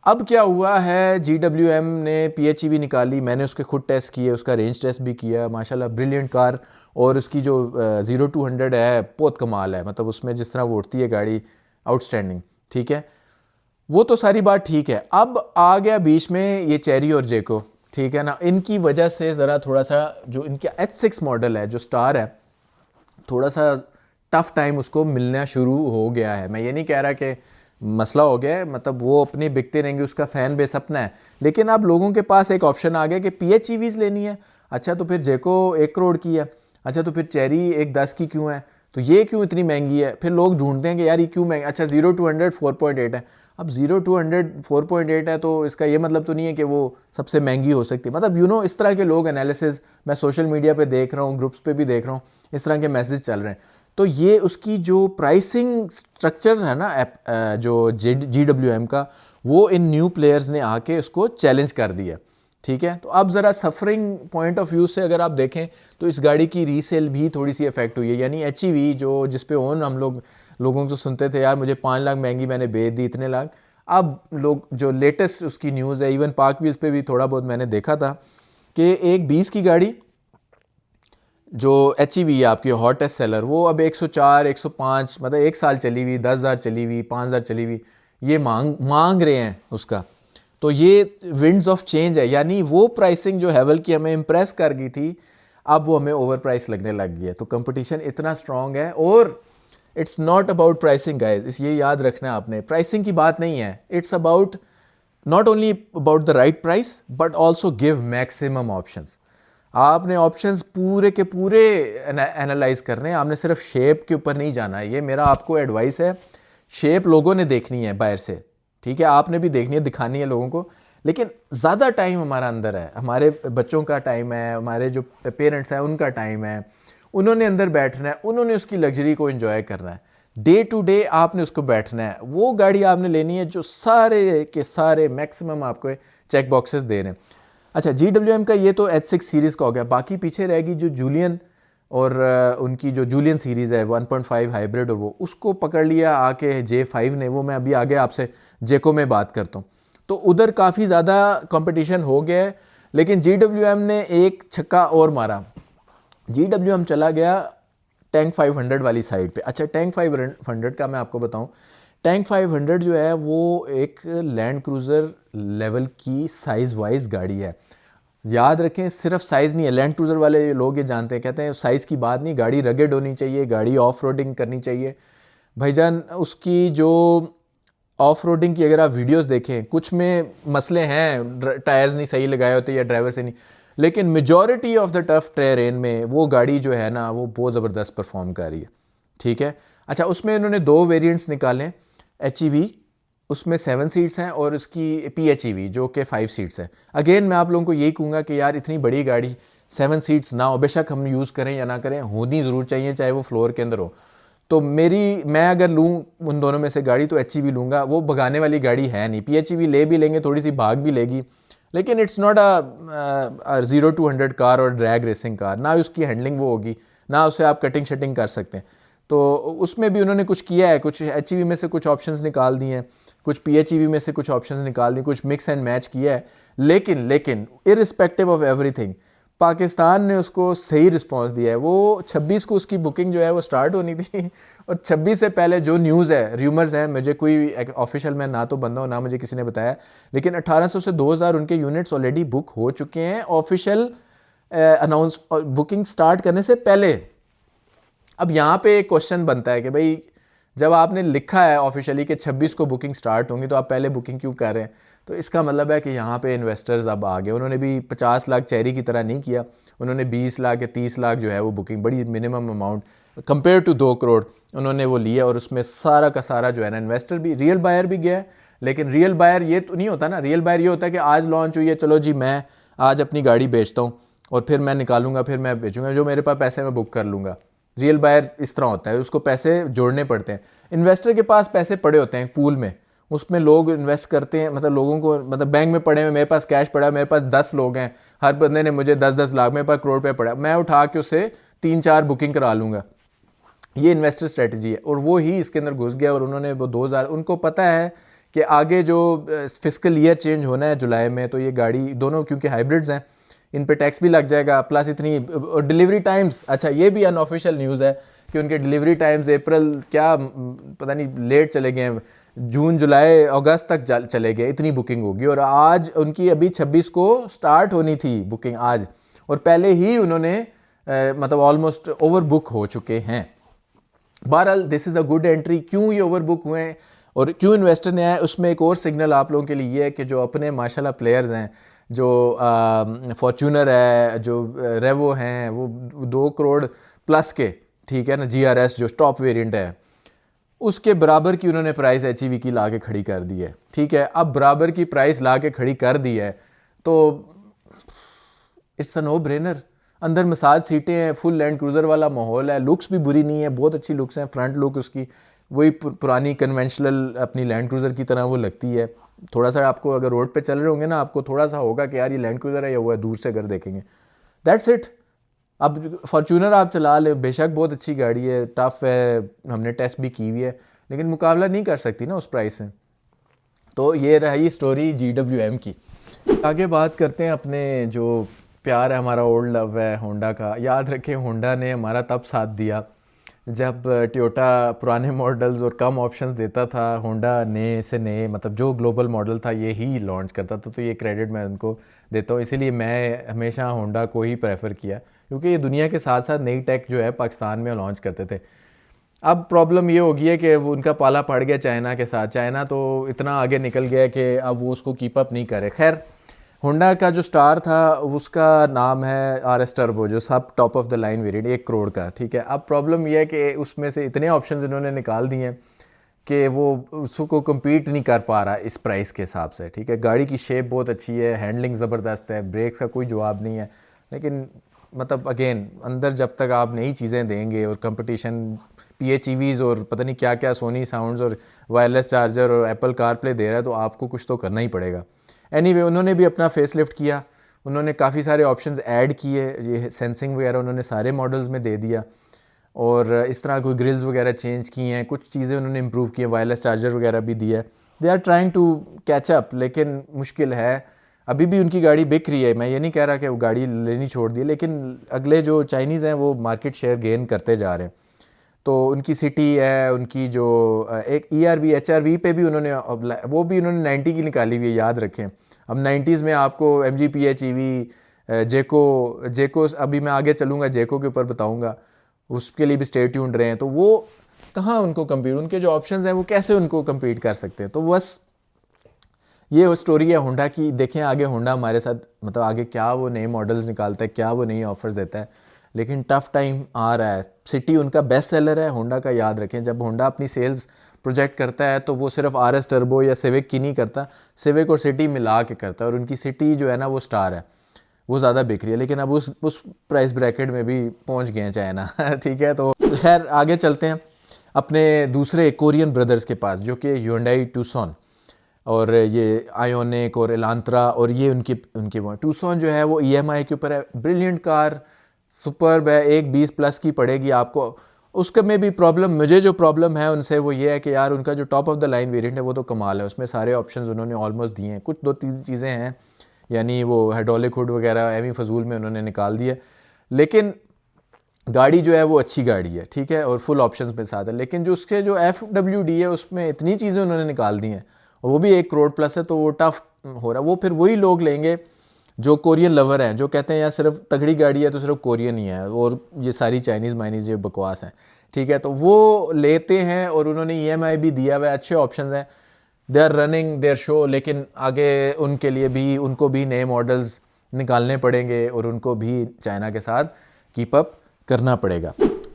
अब क्या हुआ है, GWM ने PHEV निकाली, मैंने उसके खुद टेस्ट किए, उसका रेंज टेस्ट भी किया, माशाल्लाह ब्रिलियंट कार, और उसकी जो 0-100 है बहुत कमाल है, मतलब उसमें जिस तरह वो उड़ती है गाड़ी, आउटस्टैंडिंग। ठीक है, वो तो सारी बात ठीक है। अब आ गया बीच में ये चेरी और जेको, ठीक है ना, इनकी वजह से ज़रा थोड़ा सा जो इनका H6 मॉडल है जो स्टार है, थोड़ा सा टफ टाइम उसको मिलना शुरू हो गया है। मैं ये नहीं कह रहा कि मसला हो गया है, मतलब वो अपनी बिकते रहेंगे, उसका फ़ैन बेस अपना है, लेकिन अब लोगों के पास एक ऑप्शन आ गया कि PHEVs लेनी है। अच्छा, तो फिर जेको 1 करोड़ की है, अच्छा तो फिर चेरी 1-10 की क्यों है, तो ये क्यों इतनी महंगी है? फिर लोग ढूंढते हैं कि यार ये क्यों महंगी। अच्छा, 0-100 4.8 है। अब 0-100 4.8 है, तो इसका ये मतलब तो नहीं है कि वो सबसे महंगी हो सकती है। मतलब इस तरह के लोग एनालिसिस मैं सोशल मीडिया पे देख रहा हूँ, ग्रुप्स पे भी देख रहा हूँ, इस तरह के मैसेज चल रहे हैं। तो ये उसकी जो प्राइसिंग स्ट्रक्चर है ना जो GWM का, वो इन न्यू प्लेयर्स ने आके उसको चैलेंज कर दिया। ठीक है, तो अब ज़रा सफरिंग पॉइंट ऑफ व्यू से अगर आप देखें तो इस गाड़ी की रीसेल भी थोड़ी सी इफेक्ट हुई है। यानी HEV जो जिस पे ओन हम लोगों को सुनते थे यार मुझे 5 लाख महंगी, मैंने बेच दी इतने लाख, अब लोग जो लेटेस्ट उसकी न्यूज़ है, इवन पार्क व्हील्स पे भी थोड़ा बहुत मैंने देखा था कि एक 20 की गाड़ी जो HEV है आपकी हॉटेस्ट सेलर, वो अब 104 105, मतलब 1 साल चली हुई, 10,000 चली हुई, 5,000 चली हुई, ये मांग रहे हैं उसका। तो ये विंड्स ऑफ चेंज है, यानी वो प्राइसिंग जो हैवल की हमें इम्प्रेस कर गई थी, अब वो हमें ओवर प्राइस लगने लग गई है। तो कंपटीशन इतना स्ट्रांग है, और it's not about pricing guys, इस ये याद रखना आपने, प्राइसिंग की बात नहीं है, it's about not only about the right price but also give maximum options. आपने ऑप्शंस पूरे के पूरे एनालाइज करने हैं, आपने सिर्फ शेप के ऊपर नहीं जाना है, ये मेरा आपको एडवाइस है। शेप लोगों ने देखनी है बाहर से, ठीक है, आपने भी देखनी है, दिखानी है लोगों को, लेकिन ज़्यादा टाइम हमारा अंदर है, हमारे बच्चों का टाइम है, हमारे जो पेरेंट्स हैं उनका टाइम है, उन्होंने अंदर बैठना है, उन्होंने उसकी लग्जरी को एंजॉय करना है, डे टू डे आपने उसको बैठना है। वो गाड़ी आपने लेनी है जो सारे के सारे मैक्सिमम आपको चेक बॉक्सेस दे रहे हैं। अच्छा, GWM का ये तो H6 सीरीज़ का हो गया, बाकी पीछे रहेगी जो जूलियन और उनकी जो जूलियन सीरीज़ है 1.5 हाइब्रिड, और वो उसको पकड़ लिया आके J5 ने, वो मैं अभी आगे आपसे जेको में बात करता हूँ। तो उधर काफ़ी ज़्यादा कंपटीशन हो गया है, लेकिन GWM ने एक छक्का और मारा, GWM चला गया टैंक 500 वाली साइड पे। अच्छा, टैंक 500 का मैं आपको बताऊं, टैंक 500 जो है वो एक लैंड क्रूज़र लेवल की साइज़ वाइज गाड़ी है। याद रखें, सिर्फ साइज़ नहीं है, लैंड क्रूज़र वाले लोग ये जानते हैं, कहते हैं साइज़ की बात नहीं, गाड़ी रगेड होनी चाहिए, गाड़ी ऑफ रोडिंग करनी चाहिए। भाईजान उसकी जो ऑफ रोडिंग की अगर आप वीडियोस देखें, कुछ में मसले हैं, टायर्स नहीं सही लगाए होते या ड्राइवर से नहीं, लेकिन majority of the tough terrain में वो गाड़ी जो है ना वो बहुत ज़बरदस्त परफॉर्म कर रही है। ठीक है, अच्छा उसमें इन्होंने 2 वेरिएंट्स निकाले, HEV उसमें 7 सीट्स हैं और उसकी PHEV जो कि 5 सीट्स है। अगेन मैं आप लोगों को यही कहूँगा कि यार इतनी बड़ी गाड़ी 7 सीट्स ना हो, बेशक हम यूज़ करें या ना करें, होनी ज़रूर चाहिए, चाहे वो फ्लोर के अंदर हो। तो मैं अगर लूँ उन दोनों में से गाड़ी तो HEV लूँगा। वो भगाने वाली गाड़ी है नहीं, PHEV ले भी लेंगे, थोड़ी सी भाग भी लेगी, लेकिन it's not a 0 to 100 car और ड्रैग रेसिंग कार। ना उसकी हैंडलिंग वो होगी, ना उसे आप कटिंग शटिंग कर सकते हैं। तो उसमें भी उन्होंने कुछ किया है, कुछ HEV में से कुछ ऑप्शंस निकाल दिए हैं, कुछ PHEV में से कुछ ऑप्शंस निकाल दिए, कुछ मिक्स एंड मैच किया है। लेकिन इरिस्पेक्टिव ऑफ एवरीथिंग पाकिस्तान ने उसको सही रिस्पांस दिया है। वो 26 को उसकी बुकिंग जो है वो स्टार्ट होनी थी, और 26 से पहले जो न्यूज़ है, र्यूमर्स हैं, मुझे कोई ऑफिशियल मैं ना तो बंदा हूँ ना मुझे किसी ने बताया, लेकिन 1800 से 2000 उनके यूनिट्स ऑलरेडी बुक हो चुके हैं ऑफिशियल अनाउंस बुकिंग स्टार्ट करने से पहले। अब यहाँ पे एक क्वेश्चन बनता है कि भाई जब आपने लिखा है ऑफिशियली कि 26 को बुकिंग स्टार्ट होंगी, तो आप पहले बुकिंग क्यों कर रहे हैं? तो इसका मतलब है कि यहाँ पे इन्वेस्टर्स अब आ गए। उन्होंने भी 50 लाख चेरी की तरह नहीं किया, उन्होंने 20 लाख या 30 लाख जो है वो बुकिंग, बड़ी minimum amount compare to 2 crore उन्होंने वो लिया, और उसमें सारा का सारा जो है ना इन्वेस्टर भी, रियल बायर भी गया है। लेकिन रियल बायर ये तो नहीं होता ना, रियल बायर ये होता है कि आज लॉन्च हुई है, चलो जी मैं आज अपनी गाड़ी बेचता हूँ और फिर मैं निकालूंगा, फिर मैं बेचूंगा, जो मेरे पास पैसे मैं बुक कर लूँगा। रियल बायर इस तरह होता है, उसको पैसे जोड़ने पड़ते हैं। इन्वेस्टर के पास पैसे पड़े होते हैं पूल में, उसमें लोग इन्वेस्ट करते हैं, मतलब लोगों को, मतलब बैंक में पड़े हुए, मेरे पास कैश पड़ा, मेरे पास 10 लोग हैं, हर बंदे ने मुझे 10-10 लाख, मेरे पास करोड़ रुपये पड़ा, मैं उठा के उससे 3-4 बुकिंग करा लूँगा। ये इन्वेस्टर स्ट्रेटजी है, और वो ही इसके अंदर घुस गया। और उन्होंने वो 2000, उनको पता है कि आगे जो फिस्कल ईयर चेंज होना है जुलाई में, तो ये गाड़ी दोनों क्योंकि हाइब्रिड्स हैं, इन पे टैक्स भी लग जाएगा, प्लस इतनी डिलीवरी टाइम्स, अच्छा ये भी अनऑफिशियल न्यूज़ है कि उनके डिलीवरी टाइम्स अप्रैल क्या पता नहीं लेट चले गए हैं, जून जुलाई अगस्त तक चले गए, इतनी बुकिंग होगी। और आज उनकी अभी 26 को स्टार्ट होनी थी बुकिंग आज, और पहले ही उन्होंने मतलब ऑलमोस्ट ओवर बुक हो चुके हैं। बहरहाल this is a good entry. क्यों ये ओवर बुक हुए हैं और क्यों इन्वेस्टर ने आया, उसमें एक और सिग्नल आप लोगों के लिए ये है कि जो अपने माशाल्लाह प्लेयर्स हैं, जो फॉर्च्यूनर है, जो रेवो हैं, वो 2 करोड़ प्लस के, ठीक है ना, GRS जो टॉप वेरिएंट है, उसके बराबर की उन्होंने प्राइस HEV की ला के खड़ी कर दी है। ठीक है, अब बराबर की प्राइस ला के खड़ी कर दी है तो इट्स अ नो ब्रेनर। अंदर मसाज सीटें हैं, फुल लैंड क्रूज़र वाला माहौल है, लुक्स भी बुरी नहीं है, बहुत अच्छी लुक्स हैं। फ्रंट लुक उसकी वही पुरानी कन्वेंशनल अपनी लैंड क्रूज़र की तरह वो लगती है। थोड़ा सा आपको अगर रोड पे चल रहे होंगे ना, आपको थोड़ा सा होगा कि यार ये लैंड क्रूज़र है या वो है, दूर से अगर देखेंगे, दैट्स इट। अब फॉर्च्यूनर आप चला ले, बेशक बहुत अच्छी गाड़ी है, टफ है, हमने टेस्ट भी की हुई है, लेकिन मुकाबला नहीं कर सकती ना उस प्राइस में। तो ये रही स्टोरी GWM की। आगे बात करते हैं अपने जो प्यार है, हमारा ओल्ड लव है होंडा का। याद रखें होंडा ने हमारा तब साथ दिया जब टोयोटा पुराने मॉडल्स और कम ऑप्शंस देता था, होंडा नए से नए, मतलब जो ग्लोबल मॉडल था ये ही लॉन्च करता था। तो ये क्रेडिट मैं उनको देता हूँ, इसीलिए मैं हमेशा होंडा को ही प्रेफर किया, क्योंकि ये दुनिया के साथ साथ नई टेक जो है पाकिस्तान में लॉन्च करते थे। अब प्रॉब्लम ये हो गई है कि वो उनका पाला पड़ गया चाइना के साथ। चाइना तो इतना आगे निकल गया कि अब वो उसको कीप अप नहीं करे। खैर, होंडा का जो स्टार था उसका नाम है RS टर्बो, जो सब top of the line variant 1 crore का। ठीक है, अब प्रॉब्लम यह है कि उसमें से इतने ऑप्शंस इन्होंने निकाल दिए हैं कि वो उसको कम्पीट नहीं कर पा रहा इस प्राइस के हिसाब से। ठीक है, गाड़ी की शेप बहुत अच्छी है, हैंडलिंग ज़बरदस्त है, ब्रेक्स का कोई जवाब नहीं है, लेकिन मतलब अगेन अंदर जब तक आप नई चीज़ें देंगे और कंपटीशन PHEVs और पता नहीं क्या क्या, सोनी साउंड्स और वायरलेस चार्जर और एप्पल कारप्ले दे रहा है, तो आपको कुछ तो करना ही पड़ेगा। एनीवे, उन्होंने भी अपना फेसलिफ्ट किया, उन्होंने काफ़ी सारे ऑप्शंस ऐड किए, ये सेंसिंग वगैरह उन्होंने सारे मॉडल्स में दे दिया, और इस तरह कोई ग्रिल्स वगैरह चेंज की हैं, कुछ चीज़ें उन्होंने इंप्रूव की हैं, वायरलेस चार्जर वगैरह भी दिया है। They are trying to catch up, लेकिन मुश्किल है। अभी भी उनकी गाड़ी बिक रही है, मैं ये नहीं कह रहा कि वो गाड़ी लेनी छोड़ दी, लेकिन अगले जो चाइनीज़ हैं वो मार्केट शेयर गेन करते जा रहे हैं। तो उनकी सिटी है, उनकी जो एक ERV HRV पे भी उन्होंने, वो भी उन्होंने 90 की निकाली हुई है, याद रखें। अब 90s में आपको MG PHEV, जेको अभी मैं आगे चलूँगा जेको के ऊपर बताऊँगा, उसके लिए भी स्टे ट्यून्ड रहे हैं। तो वो कहाँ उनको कम्पीट, उनके जो ऑप्शंस हैं वो कैसे उनको कम्पीट कर सकते हैं। तो बस ये स्टोरी है होंडा की। देखें आगे होंडा हमारे साथ, मतलब आगे क्या वो नए मॉडल्स निकालता है, क्या वो नई ऑफर्स देता है, लेकिन टफ टाइम आ रहा है। सिटी उनका बेस्ट सेलर है होंडा का, याद रखें। जब होंडा अपनी सेल्स प्रोजेक्ट करता है तो वो सिर्फ RS टर्बो या सिविक की नहीं करता, सिविक और सिटी मिला के करता है, और उनकी सिटी जो है ना वो स्टार है, वो ज़्यादा बिक रही है, लेकिन अब उस प्राइस ब्रैकेट में भी पहुंच गए हैं चाइना। ठीक है, तो खैर आगे चलते हैं। अपने दूसरे कोरियन ब्रदर्स के पास, जो कि Hyundai Tucson और ये आयोनिक और एलांत्रा, और ये उनकी टूसॉन जो है वो EMI के ऊपर है। ब्रिलियंट कार, सुपर्ब है, एक 20+ की पड़ेगी आपको। उसके में भी प्रॉब्लम, मुझे जो प्रॉब्लम है उनसे वो ये है कि यार उनका जो top of the line variant है वो तो कमाल है, उसमें सारे ऑप्शंस उन्होंने ऑलमोस्ट दिए हैं। कुछ 2-3 चीज़ें हैं, यानी वो हाइड्रोलिक हुड वगैरह एवी फजूल में उन्होंने निकाल दिए, लेकिन गाड़ी जो है वो अच्छी गाड़ी है, ठीक है, और फुल ऑप्शंस के साथ है। लेकिन जो उसके जो FWD है उसमें इतनी चीज़ें उन्होंने निकाल दी हैं, और वो भी 1 करोड़ प्लस है, तो वो टफ हो रहा है। वो फिर वही लोग लेंगे जो कोरियन लवर हैं, जो कहते हैं यार सिर्फ तगड़ी गाड़ी है तो सिर्फ कोरियन ही है, और ये सारी चाइनीज़ माइनीज़ ये बकवास हैं, ठीक है। तो वो लेते हैं, और उन्होंने EMI भी दिया हुआ है, अच्छे ऑप्शन हैं, they are running their show. लेकिन आगे उनके लिए भी, उनको भी नए मॉडल्स निकालने पड़ेंगे, और उनको भी चाइना के साथ कीप अप करना पड़ेगा।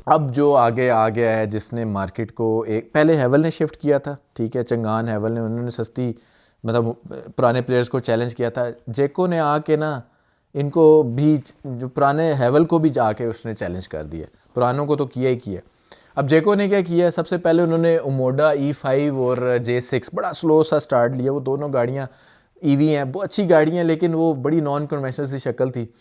अब जो आगे आ गया है, जिसने मार्केट को एक पहले हैवल ने शिफ्ट किया था, ठीक है, चंगान हैवल ने, उन्होंने सस्ती मतलब पुराने प्लेयर्स को चैलेंज किया था। जेको ने आके ना इनको भी, जो पुराने हैवल को भी जाके उसने चैलेंज कर दिया, पुरानों को तो किया ही किया। अब जेको ने क्या किया, सबसे पहले उन्होंने ओमोडा E5 और J6 बड़ा स्लो सा स्टार्ट लिया। वो दोनों गाड़ियाँ EV हैं, बहुत अच्छी गाड़ियाँ हैं, लेकिन वो बड़ी नॉन कन्वेंशनल सी शक्ल थी,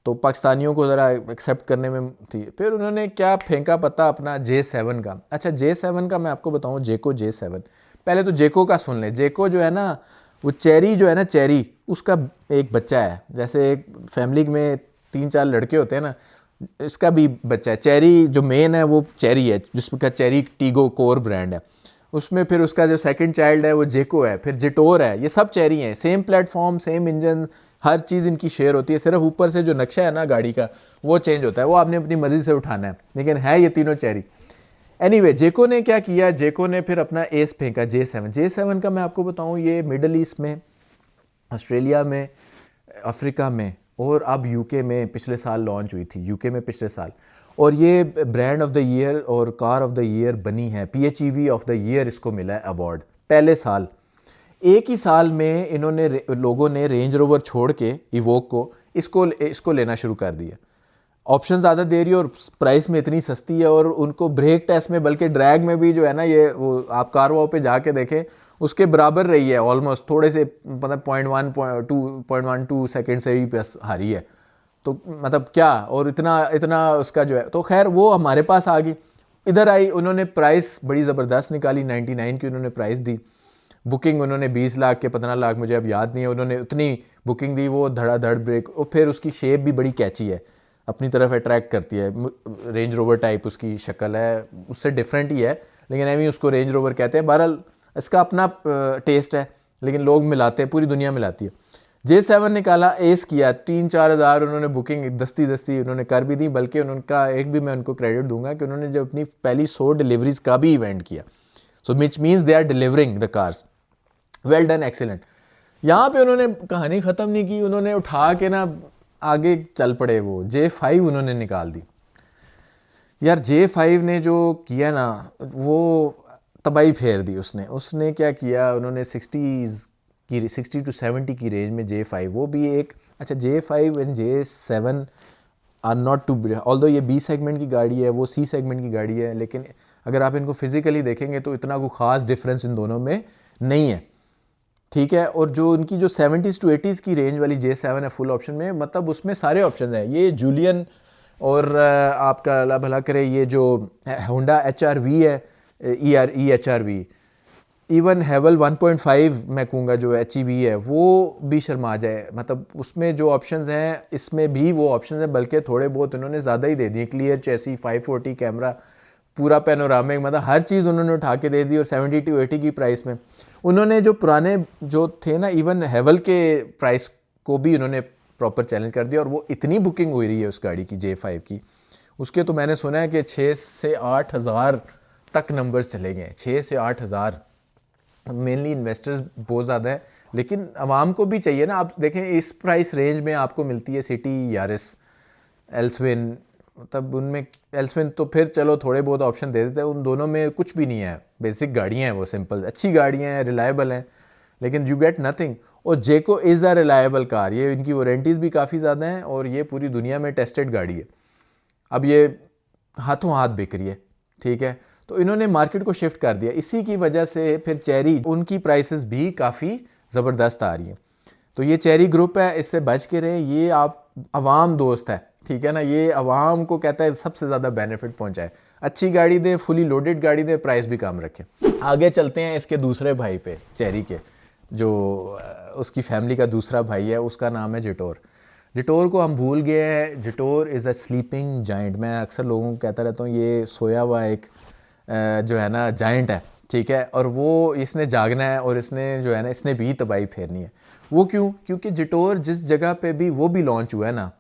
तो पाकिस्तानियों को ज़रा एक्सेप्ट करने में थी। फिर उन्होंने क्या फेंका पता, अपना J7 का। अच्छा, J7 का मैं आपको बताऊँ, जेको J7, पहले तो जेको का सुन लें। जेको जो है ना, वो चेरी जो है ना, चेरी उसका एक बच्चा है। जैसे एक फैमिली में 3-4 लड़के होते हैं ना, इसका भी बच्चा है। चेरी जो मेन है वो चेरी है, जिसका चेरी टीगो कोर ब्रांड है, उसमें फिर उसका जो सेकंड चाइल्ड है वो जेको है, फिर जिटोर है। ये सब चेरी हैं, सेम प्लेटफॉर्म, सेम इंजन, हर चीज़ इनकी शेयर होती है। सिर्फ ऊपर से जो नक्शा है ना गाड़ी का, वो चेंज होता है, वो आपने अपनी मर्जी से उठाना है, लेकिन है ये तीनों चेरी। एनीवे, जेको ने क्या किया, जेको ने फिर अपना एस फेंका, J7 का मैं आपको बताऊं, ये मिडल ईस्ट में, ऑस्ट्रेलिया में, अफ्रीका में, और अब यूके में पिछले साल लॉन्च हुई थी, यूके में पिछले साल। और ये ब्रांड ऑफ द ईयर और कार ऑफ द ईयर बनी है, PHEV ऑफ द ईयर इसको मिला है अवार्ड पहले साल। एक ही साल में इन्होंने लोगों ने रेंज रोवर छोड़ के इवोक को इसको लेना शुरू कर दिया। ऑप्शन ज़्यादा दे रही है और प्राइस में इतनी सस्ती है, और उनको ब्रेक टेस्ट में, बल्कि ड्रैग में भी जो है ना, ये वो आप कार वाव पे जाके देखें, उसके बराबर रही है ऑलमोस्ट, थोड़े से मतलब 0.12 सेकेंड से ही बस हारी है। तो मतलब क्या, और इतना उसका जो है, तो खैर वो हमारे पास आ गई। इधर आई, उन्होंने प्राइस बड़ी ज़बरदस्त निकाली, 99 की उन्होंने प्राइस दी। बुकिंग उन्होंने 20 लाख के 15 लाख, मुझे अब याद नहीं है, उन्होंने उतनी बुकिंग दी। वो धड़ाधड़ ब्रेक, और फिर उसकी शेप भी बड़ी कैची है, अपनी तरफ अट्रैक्ट करती है। रेंज रोवर टाइप उसकी शक्ल है, उससे डिफरेंट ही है, लेकिन अभी उसको रेंज रोवर कहते हैं। बहरहाल इसका अपना टेस्ट है, लेकिन लोग मिलाते हैं, पूरी दुनिया मिलाती है। J7 निकाला, एस किया, 3-4 हज़ार उन्होंने बुकिंग दस्ती उन्होंने कर भी दी। बल्कि उनका एक भी मैं उनको क्रेडिट दूंगा कि उन्होंने जब अपनी पहली 100 डिलीवरीज का भी इवेंट किया, so which means they are delivering the cars, well done, excellent. यहाँ पे उन्होंने कहानी ख़त्म नहीं की, उन्होंने उठा के ना आगे चल पड़े, वो J5 उन्होंने निकाल दी। यार J5 ने जो किया ना, वो तबाही फेर दी उसने क्या किया, उन्होंने 60 to 70 की रेंज में J5, वो भी एक, अच्छा J5 and J7 are not too, although ये B सेगमेंट की गाड़ी है, वो C सेगमेंट की गाड़ी है, लेकिन अगर आप इनको फिजिकली देखेंगे तो इतना कोई ख़ास डिफरेंस इन दोनों में नहीं है, ठीक है। और जो उनकी जो 70s to 80s की रेंज वाली J7 है फुल ऑप्शन में, मतलब उसमें सारे ऑप्शन हैं। ये जूलियन और आपका अल्लाह भला करे, ये जो होंडा HRV है, EHRV, इवन हैवल 1.5 मैं कहूँगा जो HEV है, वो भी शर्मा जाए। मतलब उसमें जो ऑप्शंस हैं, इसमें भी वो ऑप्शंस हैं, बल्कि थोड़े बहुत उन्होंने ज़्यादा ही दे दिए। क्लियर चेसी, 540 कैमरा, पूरा पैनोरामिक, मतलब हर चीज़ उन्होंने उठा के दे दी। और 70 to 80 की प्राइस में उन्होंने जो पुराने जो थे ना, इवन हैवल के प्राइस को भी उन्होंने प्रॉपर चैलेंज कर दिया। और वो इतनी बुकिंग हुई रही है उस गाड़ी की, J5 की, उसके तो मैंने सुना है कि 6 से 8 हज़ार तक नंबर्स चले गए, 6 से 8 हज़ार। मेनली इन्वेस्टर्स बहुत ज़्यादा है, लेकिन आवाम को भी चाहिए ना। आप देखें इस प्राइस रेंज में आपको मिलती है सिटी, यारिस, एल्सविन, तब उनमें एल्सविन तो फिर चलो थोड़े बहुत ऑप्शन दे देते हैं, उन दोनों में कुछ भी नहीं है। बेसिक गाड़ियाँ हैं, वो सिंपल अच्छी गाड़ियाँ हैं, रिलायबल हैं, लेकिन यू गेट नथिंग। और जेको इज़ अ रिलायबल कार, ये इनकी वारंटीज़ भी काफ़ी ज़्यादा हैं, और ये पूरी दुनिया में टेस्टेड गाड़ी है। अब ये हाथों हाथ बिक रही है, ठीक है। तो इन्होंने मार्केट को शिफ्ट कर दिया। इसी की वजह से फिर चेरी उनकी प्राइसेस भी काफ़ी ज़बरदस्त आ रही हैं। तो ये चेरी ग्रुप है, इससे बच के रहें। ये आप अवाम दोस्त है, ठीक है ना, ये अवाम को कहता है सबसे ज़्यादा बेनिफिट पहुंचाए। अच्छी गाड़ी दे, फुली लोडेड गाड़ी दे, प्राइस भी कम रखें। आगे चलते हैं इसके दूसरे भाई पे, चेरी के जो उसकी फैमिली का दूसरा भाई है, उसका नाम है जिटोर। जिटोर को हम भूल गए हैं। जिटोर इज़ अ स्लीपिंग जाइंट। मैं अक्सर लोगों को कहता रहता हूँ ये सोया हुआ एक जो है ना जाइंट है, ठीक है, और वो इसने जागना है और इसने जो है ना इसने भी तबाही फेरनी है। वो क्यों? क्योंकि जिटोर जिस जगह पे भी वो भी लॉन्च हुआ है ना,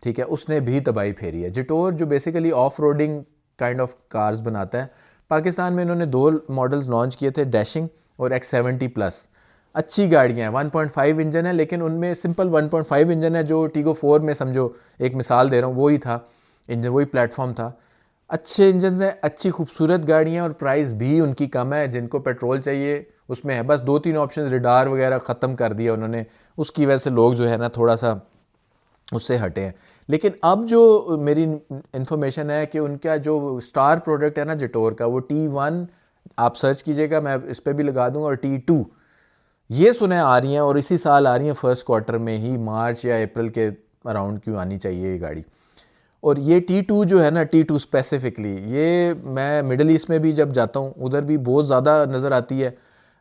ठीक है, उसने भी तबाही फेरी है। जिटोर जो basically off roading kind of cars बनाता है। पाकिस्तान में इन्होंने 2 मॉडल्स लॉन्च किए थे, डैशिंग और X70 प्लस। अच्छी गाड़ियाँ हैं, 1.5 इंजन है, लेकिन उनमें सिंपल 1.5 इंजन है जो टीगो 4 में, समझो एक मिसाल दे रहा हूँ, वही था इंजन, वही प्लेटफॉर्म था। अच्छे इंजन हैं, अच्छी खूबसूरत गाड़ियाँ, और प्राइस भी उनकी कम है। जिनको पेट्रोल चाहिए उसमें है बस 2-3 ऑप्शन, रिडार वगैरह ख़त्म कर दिया उन्होंने, उसकी वजह से लोग जो है ना थोड़ा सा उससे हटे हैं। लेकिन अब जो मेरी इन्फॉर्मेशन है कि उनका जो स्टार प्रोडक्ट है ना जिटोर का, वो T1 आप सर्च कीजिएगा, मैं इस पर भी लगा दूंगा, और T2 ये सुने आ रही हैं, और इसी साल आ रही हैं फर्स्ट क्वार्टर में ही, मार्च या अप्रैल के अराउंड क्यों आनी चाहिए ये गाड़ी। और ये T2 जो है ना, T2 स्पेसिफिकली, ये मैं मिडल ईस्ट में भी जब जाता हूँ उधर भी बहुत ज़्यादा नज़र आती है,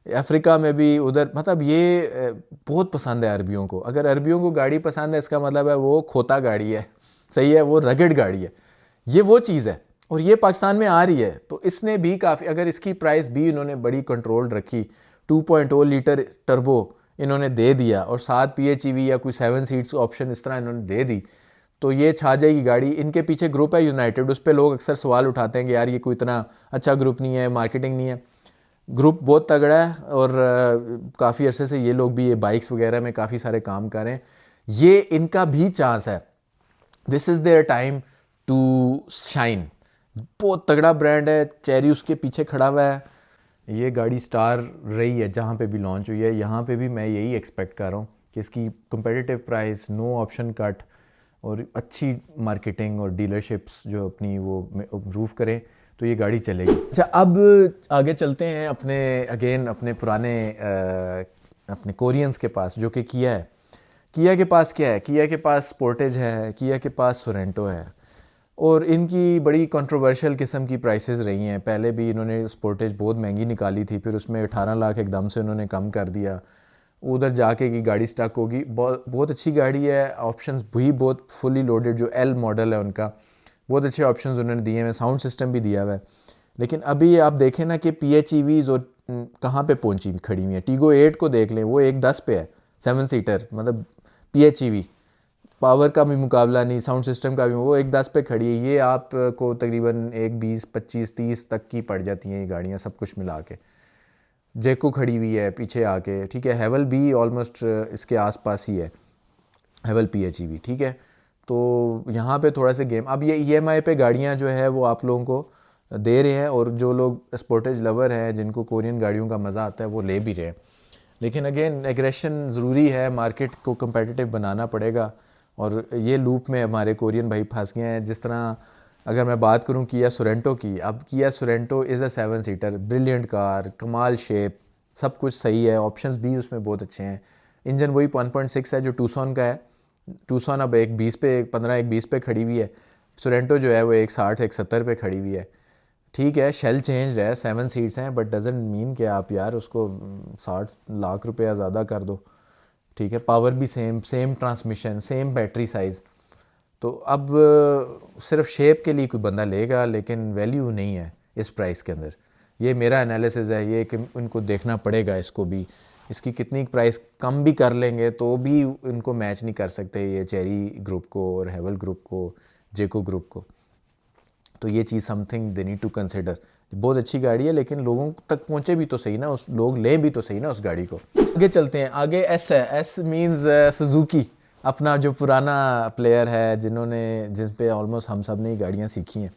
अफ्रीका में भी उधर, मतलब ये बहुत पसंद है अरबियों को। अगर अरबियों को गाड़ी पसंद है, इसका मतलब है वो खोता गाड़ी है, सही है, वो रगड़ गाड़ी है, ये वो चीज़ है। और ये पाकिस्तान में आ रही है, तो इसने भी काफ़ी, अगर इसकी प्राइस भी इन्होंने बड़ी कंट्रोल रखी, 2.0 लीटर टर्बो इन्होंने दे दिया, और साथ PHEV या कोई 7 सीट्स ऑप्शन इस तरह इन्होंने दे दी, तो ये छा जाएगी गाड़ी। इनके पीछे ग्रुप है यूनाइटेड, उस पर लोग अक्सर सवाल उठाते हैं कि यार ये कोई इतना अच्छा ग्रुप नहीं है, मार्केटिंग नहीं है। ग्रुप बहुत तगड़ा है, और काफ़ी अरसे से ये लोग भी ये बाइक्स वगैरह में काफ़ी सारे काम कर रहे हैं। ये इनका भी चांस है, this is their time to shine. बहुत तगड़ा ब्रांड है, चेरी उसके पीछे खड़ा हुआ है। ये गाड़ी स्टार रही है जहाँ पे भी लॉन्च हुई है, यहाँ पे भी मैं यही एक्सपेक्ट कर रहा हूँ कि इसकी competitive price, no option cut, और अच्छी मार्केटिंग और डीलरशिप्स जो अपनी वो इम्प्रूव करें, तो ये गाड़ी चलेगी। अच्छा, अब आगे चलते हैं अपने अगेन अपने पुराने अपने कोरियंस के पास, जो कि किया है। किया के पास क्या है? किया के पास स्पोर्टेज है, किया के पास सोरेंटो है, और इनकी बड़ी कंट्रोवर्शियल किस्म की प्राइसेस रही हैं। पहले भी इन्होंने स्पोर्टेज बहुत महंगी निकाली थी, फिर उसमें 18 लाख एकदम से उन्होंने कम कर दिया, उधर जाके की गाड़ी स्टक होगी। बहुत अच्छी गाड़ी है, ऑप्शंस भी बहुत फुली लोडेड, जो L मॉडल है उनका, बहुत अच्छे ऑप्शंस उन्होंने दिए हैं, साउंड सिस्टम भी दिया हुआ है। लेकिन अभी आप देखें ना कि PHEVs और कहाँ पे पहुंची खड़ी हुई है। टीगो 8 को देख लें, वो 1.10 पे है, 7 सीटर, मतलब PHEV, पावर का भी मुकाबला नहीं, साउंड सिस्टम का भी, वो 1.10 पे खड़ी है। ये आपको तकरीबन 1.20, 25, 30 तक की पड़ जाती हैं ये गाड़ियाँ सब कुछ मिला के। जेको खड़ी हुई है पीछे आके, ठीक है, हेवल भी ऑलमोस्ट इसके आसपास ही है, हेवल PHEV, ठीक है। तो यहाँ पे थोड़ा सा गेम, अब ये EMI पे गाड़ियाँ जो है वो आप लोगों को दे रहे हैं, और जो लोग स्पोर्टेज लवर हैं, जिनको कोरियन गाड़ियों का मज़ा आता है, वो ले भी रहे हैं। लेकिन अगेन एग्रेशन ज़रूरी है, मार्केट को कम्पेटिटिव बनाना पड़ेगा, और ये लूप में हमारे कोरियन भाई फंस गए हैं। जिस तरह अगर मैं बात करूं किया सोरेंटो की, अब किया Sorento is a 7 seater, brilliant car, कमाल शेप, सब कुछ सही है, ऑप्शंस भी उसमें बहुत अच्छे हैं। इंजन वही 1.6 है जो टूसॉन का है। टूसॉन अब 1.20 पे, 1.15-1.20 पे खड़ी हुई है। सोरेंटो जो है वो 1.60-1.70 पे खड़ी हुई है। ठीक है, शेल चेंज है, 7 सीट्स हैं, बट डजेंट मीन कि आप यार उसको 60 लाख रुपया ज़्यादा कर दो, ठीक है। पावर भी same transmission, same battery size. तो अब सिर्फ शेप के लिए कोई बंदा लेगा, लेकिन वैल्यू नहीं है इस प्राइस के अंदर। ये मेरा एनालिसिस है, ये कि उनको देखना पड़ेगा इसको भी, इसकी कितनी प्राइस कम भी कर लेंगे तो भी इनको मैच नहीं कर सकते ये चेरी ग्रुप को और हेवल ग्रुप को, जेको ग्रुप को। तो ये चीज़ something they need to consider. बहुत अच्छी गाड़ी है, लेकिन लोगों तक पहुँचे भी तो सही ना, उस लोग लें भी तो सही ना उस गाड़ी को। आगे चलते हैं, आगे S है। S मीन्स सुजुकी, अपना जो पुराना प्लेयर है, जिन पे ऑलमोस्ट हम सब ने ही गाड़ियाँ सीखी हैं,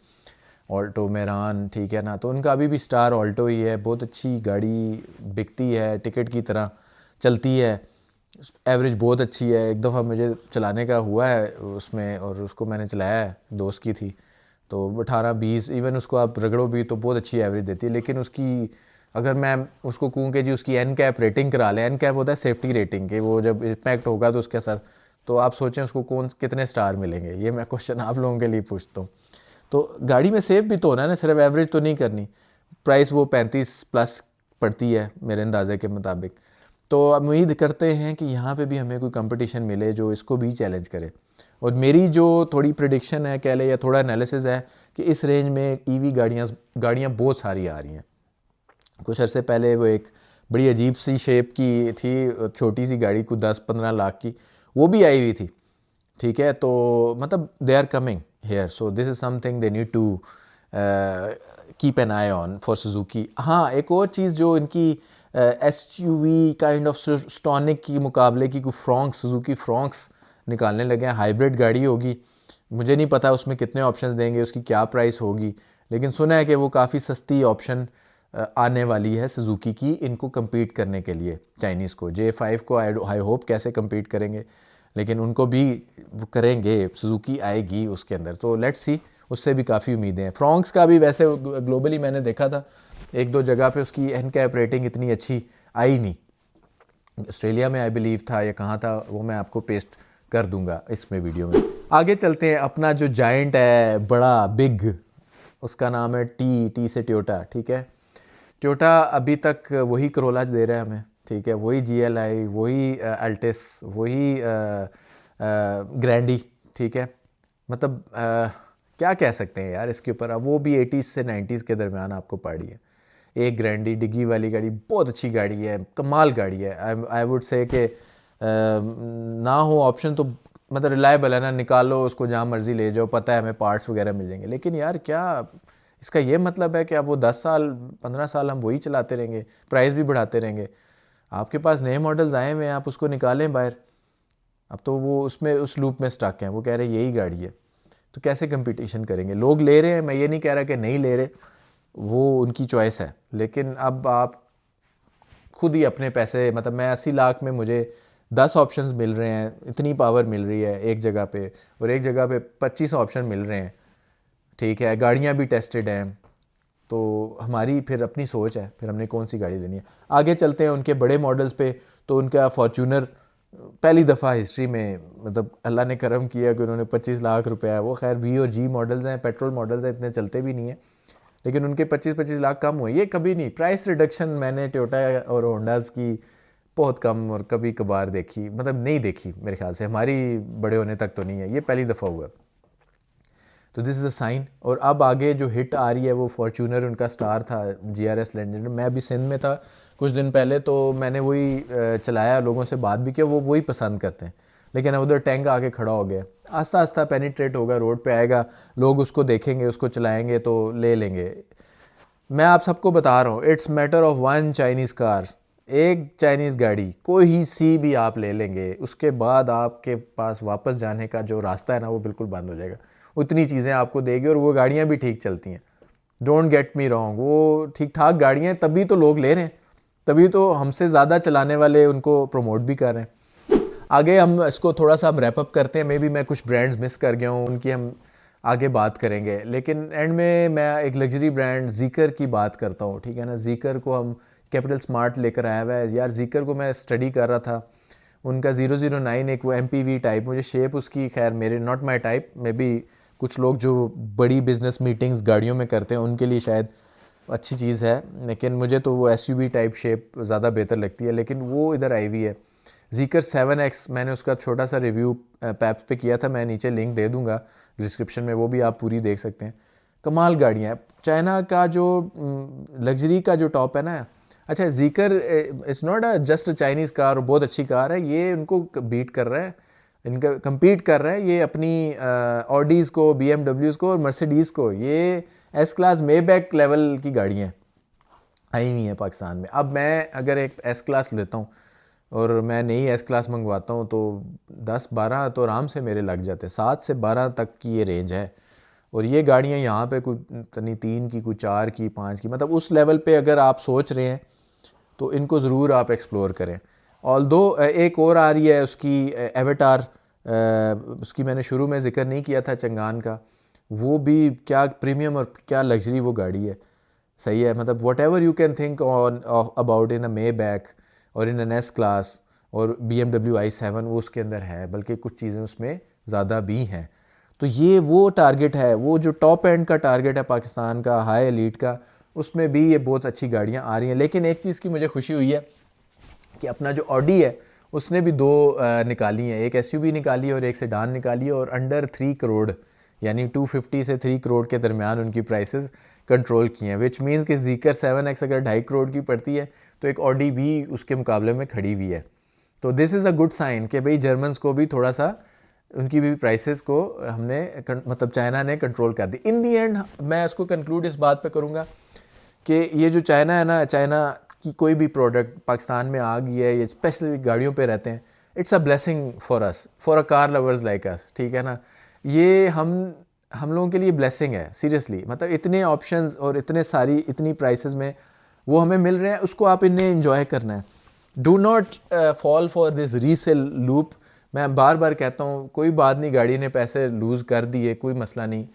ऑल्टो, मेरान, ठीक है ना। तो उनका अभी भी स्टार ऑल्टो ही है, बहुत अच्छी गाड़ी, बिकती है, टिकट की तरह चलती है, एवरेज बहुत अच्छी है। एक दफ़ा मुझे चलाने का हुआ है उसमें, और उसको मैंने चलाया है, दोस्त की थी, तो 18-20 इवन उसको आप रगड़ो भी तो बहुत अच्छी एवरेज देती है। लेकिन उसकी अगर मैं उसको कहूँ कि जी उसकी एन कैप रेटिंग करा लें, एन कैप होता है सेफ्टी रेटिंग के, वो जब इम्पैक्ट होगा तो उसके साथ, तो आप सोचें उसको कितने स्टार मिलेंगे। ये मैं क्वेश्चन आप लोगों के लिए पूछता हूँ। तो गाड़ी में सेफ भी तो होना है ना, सिर्फ एवरेज तो नहीं करनी। प्राइस वो 35 प्लस पड़ती है मेरे अंदाजे के मुताबिक। तो उम्मीद करते हैं कि यहाँ पे भी हमें कोई कंपटीशन मिले जो इसको भी चैलेंज करे। और मेरी जो थोड़ी प्रिडिक्शन है कह ले या थोड़ा एनालिसिस है कि इस रेंज में ईवी गाड़ियाँ बहुत सारी आ रही हैं। कुछ अरसे पहले वो एक बड़ी अजीब सी शेप की थी, छोटी सी गाड़ी को 10-15 लाख की, वो भी आई हुई थी। ठीक है, तो मतलब they are coming here, so this is something they need to keep an eye on for Suzuki. हाँ, एक और चीज़ जो इनकी SUV काइंड ऑफ स्टॉनिक की मुकाबले की कोई फ्रॉन्क्स, सुजुकी फ्रॉन्क्स निकालने लगे हैं। हाइब्रिड गाड़ी होगी, मुझे नहीं पता उसमें कितने ऑप्शंस देंगे, उसकी क्या प्राइस होगी, लेकिन सुना है कि वो काफ़ी सस्ती ऑप्शन आने वाली है सुजुकी की इनको कम्पीट करने के लिए। चाइनीज़ को J5 को आई होप कैसे कम्पीट करेंगे, लेकिन उनको भी वो करेंगे, सुजुकी आएगी उसके अंदर। तो लेट्स सी, उससे भी काफ़ी उम्मीदें हैं। फ्रॉन्क्स का भी वैसे ग्लोबली मैंने देखा था एक दो जगह पे उसकी एन कैप रेटिंग इतनी अच्छी आई नहीं। ऑस्ट्रेलिया में आई बिलीव था या कहाँ था, वो मैं आपको पेस्ट कर दूंगा इसमें वीडियो में। आगे चलते हैं, अपना जो जायंट है बड़ा बिग, उसका नाम है टी से टोयोटा। ठीक है, टोयोटा अभी तक वही करोला दे रहा है हमें। ठीक है, वही GLI, वही अल्टिस, वही ग्रैंडी। ठीक है, मतलब क्या कह सकते हैं यार इसके ऊपर। अब वो भी 80s से 90s के दरमियान आपको पड़ी है। एक ग्रैंडी डिग्गी वाली गाड़ी बहुत अच्छी गाड़ी है, कमाल गाड़ी है। आई वुड से कि ना हो ऑप्शन तो मतलब रिलायबल है ना, निकालो उसको जहाँ मर्जी ले जाओ, पता है हमें पार्ट्स वगैरह मिल जाएंगे। लेकिन यार क्या इसका ये मतलब है कि अब वो 10 साल 15 साल हम वही चलाते रहेंगे, प्राइस भी बढ़ाते रहेंगे। आपके पास नए मॉडल्स आए हुए हैं, आप उसको निकालें बाहर। अब तो वो उसमें उस लूप में स्टक हैं, वो कह रहे हैं यही गाड़ी है, तो कैसे कंपटीशन करेंगे। लोग ले रहे हैं, मैं ये नहीं कह रहा कि नहीं ले रहे, वो उनकी चॉइस है। लेकिन अब आप खुद ही अपने पैसे, मतलब मैं 80 लाख में मुझे 10 ऑप्शंस मिल रहे हैं, इतनी पावर मिल रही है एक जगह पे, और एक जगह पे 25 ऑप्शन मिल रहे हैं। ठीक है, गाड़ियाँ भी टेस्टेड हैं, तो हमारी फिर अपनी सोच है, फिर हमने कौन सी गाड़ी लेनी है। आगे चलते हैं उनके बड़े मॉडल्स पे। तो उनका फॉर्च्यूनर पहली दफ़ा हिस्ट्री में, मतलब अल्लाह ने करम किया कि उन्होंने 25 लाख रुपया, वो खैर V और G मॉडल्स हैं, पेट्रोल मॉडल्स हैं, इतने चलते भी नहीं हैं, लेकिन उनके 25-25 लाख कम हुए। ये कभी नहीं, प्राइस रिडक्शन मैंने टोयोटा और होंडाज़ की बहुत कम और कभी कभार देखी, मतलब नहीं देखी मेरे ख्याल से, हमारी बड़े होने तक तो नहीं है, ये पहली दफ़ा हुआ। तो दिस इज़ अ साइन। और अब आगे जो हिट आ रही है वो फॉर्च्यूनर, उनका स्टार था GRS लेजेंड। मैं अभी सिंध में था कुछ दिन पहले, तो मैंने वही चलाया, लोगों से बात भी किया, वो वही पसंद करते हैं। लेकिन उधर टैंक आके खड़ा हो गया, आस्ता आस्ता पेनिट्रेट होगा, रोड पे आएगा, लोग उसको देखेंगे, उसको चलाएंगे तो ले लेंगे। मैं आप सबको बता रहा हूँ, it's matter of one Chinese car, एक चाइनीज़ गाड़ी कोई सी भी आप ले लेंगे, उसके बाद आपके पास वापस जाने का जो रास्ता है ना वो बिल्कुल बंद हो जाएगा। उतनी चीज़ें आपको देगी, और वो गाड़ियाँ भी ठीक चलती हैं, डोंट गेट मी रॉन्ग, वो ठीक ठाक गाड़ियाँ हैं, तभी तो लोग ले रहे हैं, तभी तो हमसे ज़्यादा चलाने वाले उनको प्रमोट भी कर रहे हैं। आगे हम इसको थोड़ा सा हम रैप अप करते हैं, मे बी मैं कुछ ब्रांड्स मिस कर गया हूँ, उनकी हम आगे बात करेंगे। लेकिन एंड में मैं एक लग्जरी ब्रांड ज़ीकर की बात करता हूँ। ठीक है ना, ज़ीकर को हम कैपिटल स्मार्ट लेकर आया हुआ है यार। ज़ीकर को मैं स्टडी कर रहा था, उनका 009 एक वो MPV टाइप, मुझे शेप उसकी खैर मेरे not my type, may be कुछ लोग जो बड़ी बिजनेस मीटिंग्स गाड़ियों में करते हैं उनके लिए शायद अच्छी चीज़ है, लेकिन मुझे तो वो SUV टाइप शेप ज़्यादा बेहतर लगती है। लेकिन वो इधर आई हुई है ज़ीकर 7X, मैंने उसका छोटा सा रिव्यू पैप्स पे किया था, मैं नीचे लिंक दे दूंगा डिस्क्रिप्शन में, वो भी आप पूरी देख सकते हैं। कमाल गाड़ियाँ हैं। चाइना का जो लग्जरी का जो टॉप है ना, अच्छा Zeekr it's not just Chinese car, बहुत अच्छी कार है, ये उनको बीट कर रहा है, इनका कम्पीट कर रहा है ये अपनी ऑडीज़ को, BMWs को और मर्सिडीज़ को। ये S क्लास मेबैक लेवल की गाड़ियाँ आई हुई हैं पाकिस्तान में। अब मैं अगर एक S क्लास लेता हूँ और मैं नई S क्लास मंगवाता हूँ तो 10-12 तो आराम से मेरे लग जाते हैं, 7 से 12 तक की ये रेंज है। और ये गाड़ियाँ यहाँ पे कोई नहीं 3 की, कोई 4 की, 5 की, मतलब उस लेवल पे अगर आप सोच रहे हैं तो इनको ज़रूर आप एक्सप्लोर करें। ऑल्दो एक और आ रही है उसकी एवेटार, उसकी मैंने शुरू में जिक्र नहीं किया था, चंगान का, वो भी क्या प्रीमियम और क्या लग्जरी वो गाड़ी है, सही है। मतलब what ever you can think on about in a may back और इन एन एस क्लास और BMW i7 वो उसके अंदर है, बल्कि कुछ चीज़ें उसमें ज़्यादा भी हैं। तो ये वो टारगेट है, वो जो टॉप एंड का टारगेट है पाकिस्तान का, हाई एलीट का, उसमें भी ये बहुत अच्छी गाड़ियाँ आ रही हैं। लेकिन एक चीज़ की मुझे खुशी हुई है कि अपना जो ऑडी है उसने भी दो निकाली हैं, एक एसयूवी निकाली है और एक सेडान निकाली है, और अंडर 3 करोड़ यानी 250 से 3 करोड़ के दरमियान उनकी प्राइसेस कंट्रोल की हैं, विच मीन्स कि जीकर 7X अगर 2.5 करोड़ की पड़ती है तो एक ऑडी भी उसके मुकाबले में खड़ी हुई है। तो this is a good sign कि भाई जर्मन्स को भी थोड़ा सा उनकी भी प्राइसेस को हमने मतलब चाइना ने कंट्रोल कर दी। इन दी एंड मैं इसको कंक्लूड इस बात पे करूँगा कि ये जो चाइना है ना, चाइना की कोई भी प्रोडक्ट पाकिस्तान में आ गई है, ये स्पेशली गाड़ियों पे रहते हैं, it's a blessing for us, for a car lovers like us, ठीक है ना। ये हम लोगों के लिए ब्लेसिंग है सीरियसली। मतलब इतने ऑप्शंस और इतनी प्राइसेस में वो हमें मिल रहे हैं, उसको आप इन्हें इंजॉय करना है। Do not fall for this resale loop. मैं बार बार कहता हूँ, कोई बात नहीं, गाड़ी ने पैसे लूज़ कर दिए, कोई मसला नहीं,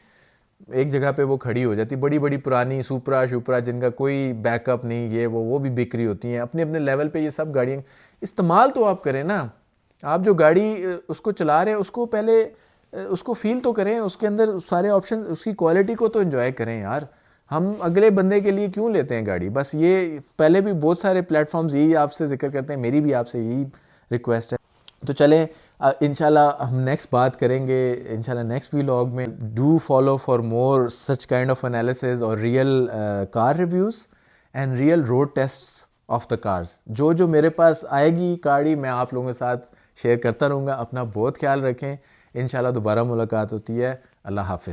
एक जगह पे वो खड़ी हो जाती। बड़ी बड़ी पुरानी सुपरा शुपरा जिनका कोई बैकअप नहीं, ये वो भी बिक्री होती हैं अपने अपने लेवल पे। ये सब गाड़ियाँ इस्तेमाल तो आप करें ना, आप जो गाड़ी उसको चला रहे हैं उसको पहले उसको फील तो करें, उसके अंदर सारे ऑप्शन, उसकी क्वालिटी को तो एंजॉय करें यार। हम अगले बंदे के लिए क्यों लेते हैं गाड़ी? बस ये पहले भी बहुत सारे प्लेटफॉर्म्स यही आपसे जिक्र करते हैं, मेरी भी आपसे यही रिक्वेस्ट है। तो चलें इंशाल्लाह हम नेक्स्ट बात करेंगे, इंशाल्लाह नेक्स्ट व्लॉग में। Do follow for more such kind of analysis और real car reviews and real road test of the cars. जो जो मेरे पास आएगी गाड़ी मैं आप लोगों के साथ शेयर करता रहूँगा। अपना बहुत ख्याल रखें, इंशाल्लाह दोबारा मुलाकात होती है। अल्लाह हाफिज़।